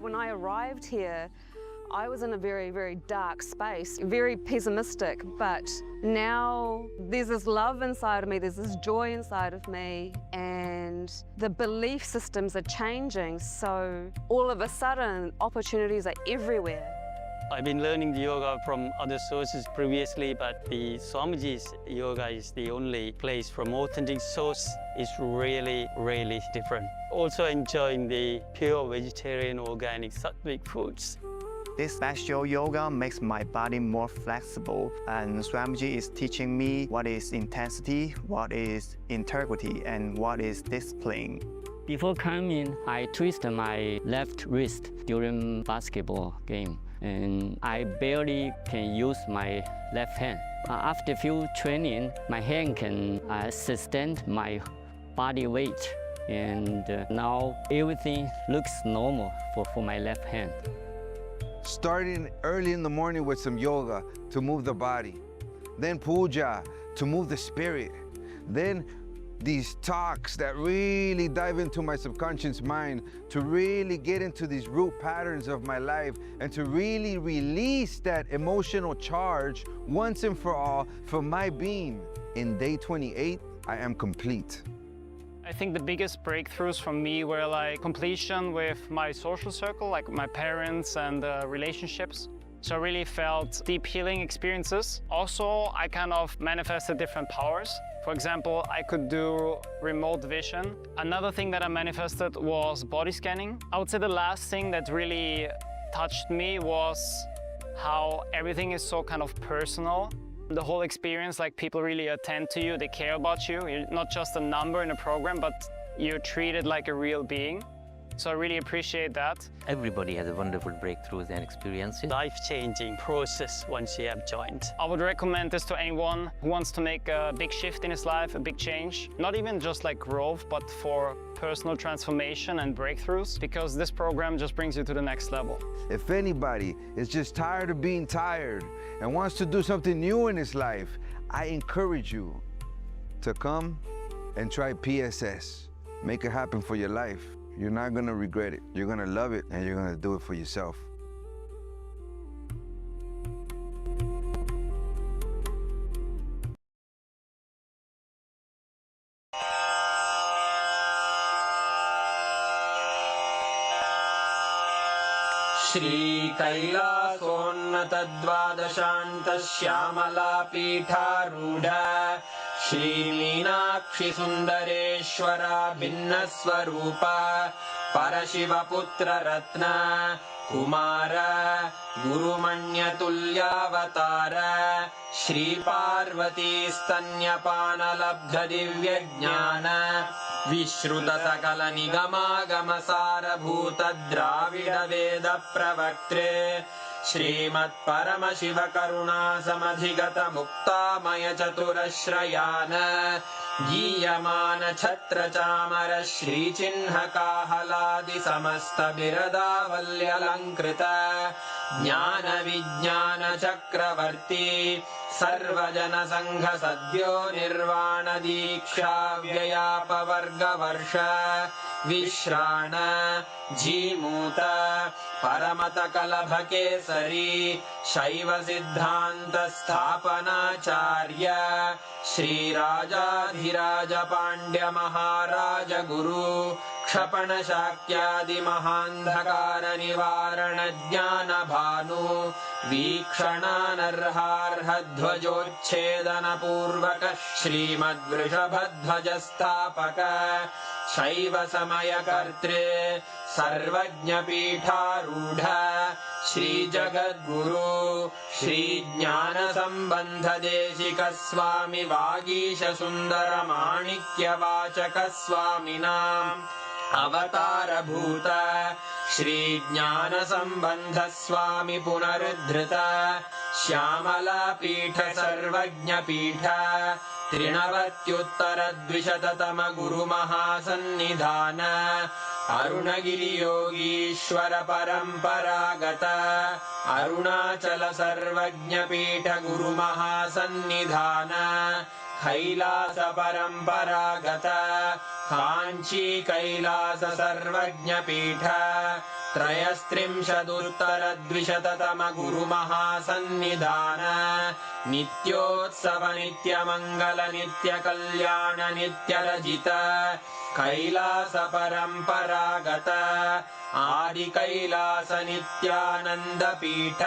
When I arrived here, I was in a very, very dark space, very pessimistic, but now there's this love inside of me, there's this joy inside of me, and the belief systems are changing, so all of a sudden opportunities are everywhere. I've been learning the yoga from other sources previously, but the Swamiji's yoga is the only place from authentic source. It's really, really different. Also enjoying the pure vegetarian, organic, sattvic foods. This special yoga makes my body more flexible, and Swamiji is teaching me what is intensity, what is integrity, and what is discipline. Before coming, I twisted my left wrist during basketball game, and I barely can use my left hand. After few training, my hand can sustain my body weight, and now everything looks normal for my left hand. Starting early in the morning with some yoga to move the body, then puja to move the spirit, then these talks that really dive into my subconscious mind to really get into these root patterns of my life and to really release that emotional charge once and for all from my being. In day 28, I am complete. I think the biggest breakthroughs for me were like completion with my social circle, like my parents and relationships. So I really felt deep healing experiences. Also, I kind of manifested different powers. For example, I could do remote vision. Another thing that I manifested was body scanning. I would say the last thing that really touched me was how everything is so kind of personal. The whole experience, like people really attend to you, they care about you. You're not just a number in a program, but you're treated like a real being. So I really appreciate that. Everybody has a wonderful breakthroughs and experiences. Life-changing process once you have joined. I would recommend this to anyone who wants to make a big shift in his life, a big change. Not even just like growth, but for personal transformation and breakthroughs, because this program just brings you to the next level. If anybody is just tired of being tired and wants to do something new in his life, I encourage you to come and try PSS. Make it happen for your life. You're not gonna regret it. You're gonna love it, and you're gonna do it for yourself. Shri कैलासोन्नत द्वादशान्त Shyamala पीठारूढ़ Shri Meenakshi सुंदरेश्वरा भिन्न स्वरूप परशिव पुत्र रत्न कुमार गुरुमण्य तुल्यावतार श्री पार्वती स्तन्यपान लब्ध दिव्य ज्ञान विश्रुत सकल निगमागम सारभूत द्राविड वेद प्रवक्त्रे श्रीमत् परमशिव करुणा समधिगत मुक्तामय चतुरश्रयान गीयमान छत्र चामर श्री चिन्ह काहलादि समस्त बिरदावल्यलंकृत ज्ञान विज्ञान चक्रवर्ती सर्वजनसङ्घ सद्यो निर्वाण दीक्षा व्ययापवर्गवर्ष विश्राण जीमूत परमत कलभ केसरी शैव सिद्धान्त स्थापनाचार्य श्रीराजाधिराज पाण्ड्य महाराज गुरु क्षपण शाक्यादि महान्धकार निवारण ज्ञान भानु वीक्षणानर्हार्ह ध्वजोच्छेदन पूर्वक श्रीमद्वृषभध्वज स्थापक शैव समय कर्तृ सर्वज्ञ पीठारूढ़ श्री जगद्गुरु श्री ज्ञान संबंध देशिक स्वामी वागीश सुंदर माणिक्य वाचक स्वामिनाम् अवतार भूत श्री ज्ञान संबंध स्वामी पुनरुद्धृत श्यामला पीठ सर्वज्ञ पीठ त्रिनवत्युत्तर द्विशततम गुरु महासन्निधान अरुणगिरि योगीश्वर परंपरागत अरुणाचल सर्वज्ञ पीठ गुरु महासन्निधान कैलास परंपरागत कांची कैलास सर्वज्ञ पीठ त्रयस्त्रिंशदुत्तर द्विशततम गुरु महासन्निधान नित्योत्सव नित्य मंगल नित्य कल्याण नित्य रजित कैलास परंपरागत आदि कैलास नित्यानंद पीठ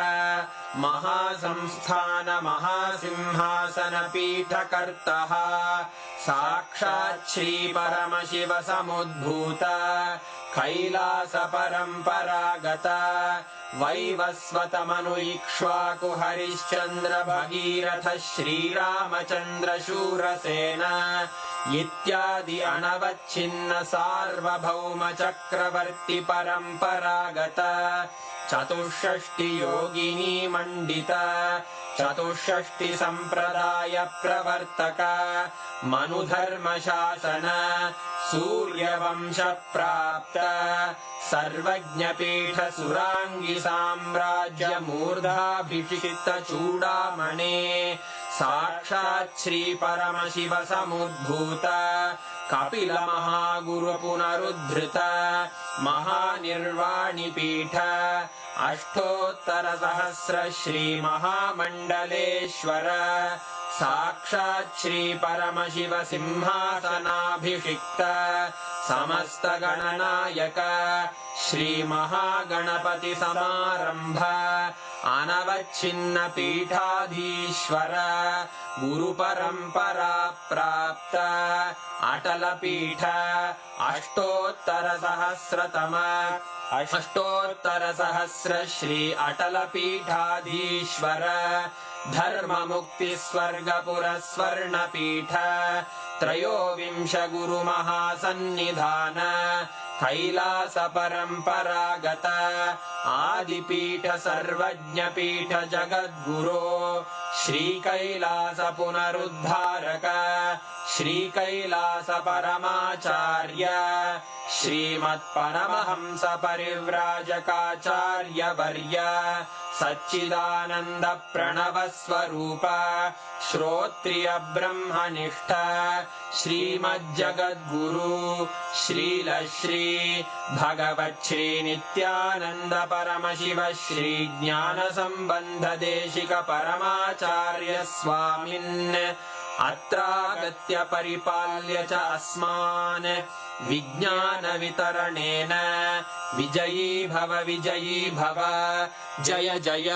महासंस्थान महासिंहासन पीठ कर्तः साक्षात् श्री परमशिव समुद्भूत कैलास परंपरागत वैवस्वत मनु इक्ष्वाकु हरिश्चंद्र भगीरथ श्रीरामचंद्र शूरसेन इत्यादि अनवच्छिन्न सार्वभौम चक्रवर्ती परंपरागत चतुष्षष्टि योगिनी मंडित चतुष्षष्टि संप्रदाय प्रवर्तक मनुधर्म शासन सूर्यवंश प्राप्त सर्वज्ञ पीठ सुरांगी साम्राज्य मूर्धाभिषिक्त चूड़ामणे साक्षात् श्री परमशिव समुद्भूत कपिल महागुरु पुनरुद्धृत महानिर्वाणि पीठ अष्टोत्तर सहस्र श्री महामंडलेश्वर साक्षात् श्री परमशिव सिंहासनाभिषिक्त समस्त गणनायक श्री महागणपति समारंभ अनवच्छिन्न पीठाधीश्वर गुरु परंपरा प्राप्त अटल पीठ अष्टोत्तर सहस्र श्री अटल पीठाधीश्वर धर्म मुक्ति स्वर्गपुर स्वर्ण पीठ त्रयोविंश गुरु महासन्निधान कैलास परंपरागत आदिपीठ सर्वज्ञ पीठ जगद्गुरो श्री कैलास पुनरुद्धारक श्री कैलास परमाचार्य श्रीमत् परमहंस परिव्राजकाचार्य वर्य सच्चिदानंद प्रणव स्वरूप श्रोत्रिय ब्रह्मनिष्ठ श्रीमज्जगद्गुरु श्रील श्री भगवत् श्री नित्यानंद परमशिव श्री ज्ञान संबंध देशिक परमाचार्य स्वामिन् अत्रागत्य परिपाल्य च अस्मान् विज्ञान वितरणेन विजयी भव जय जय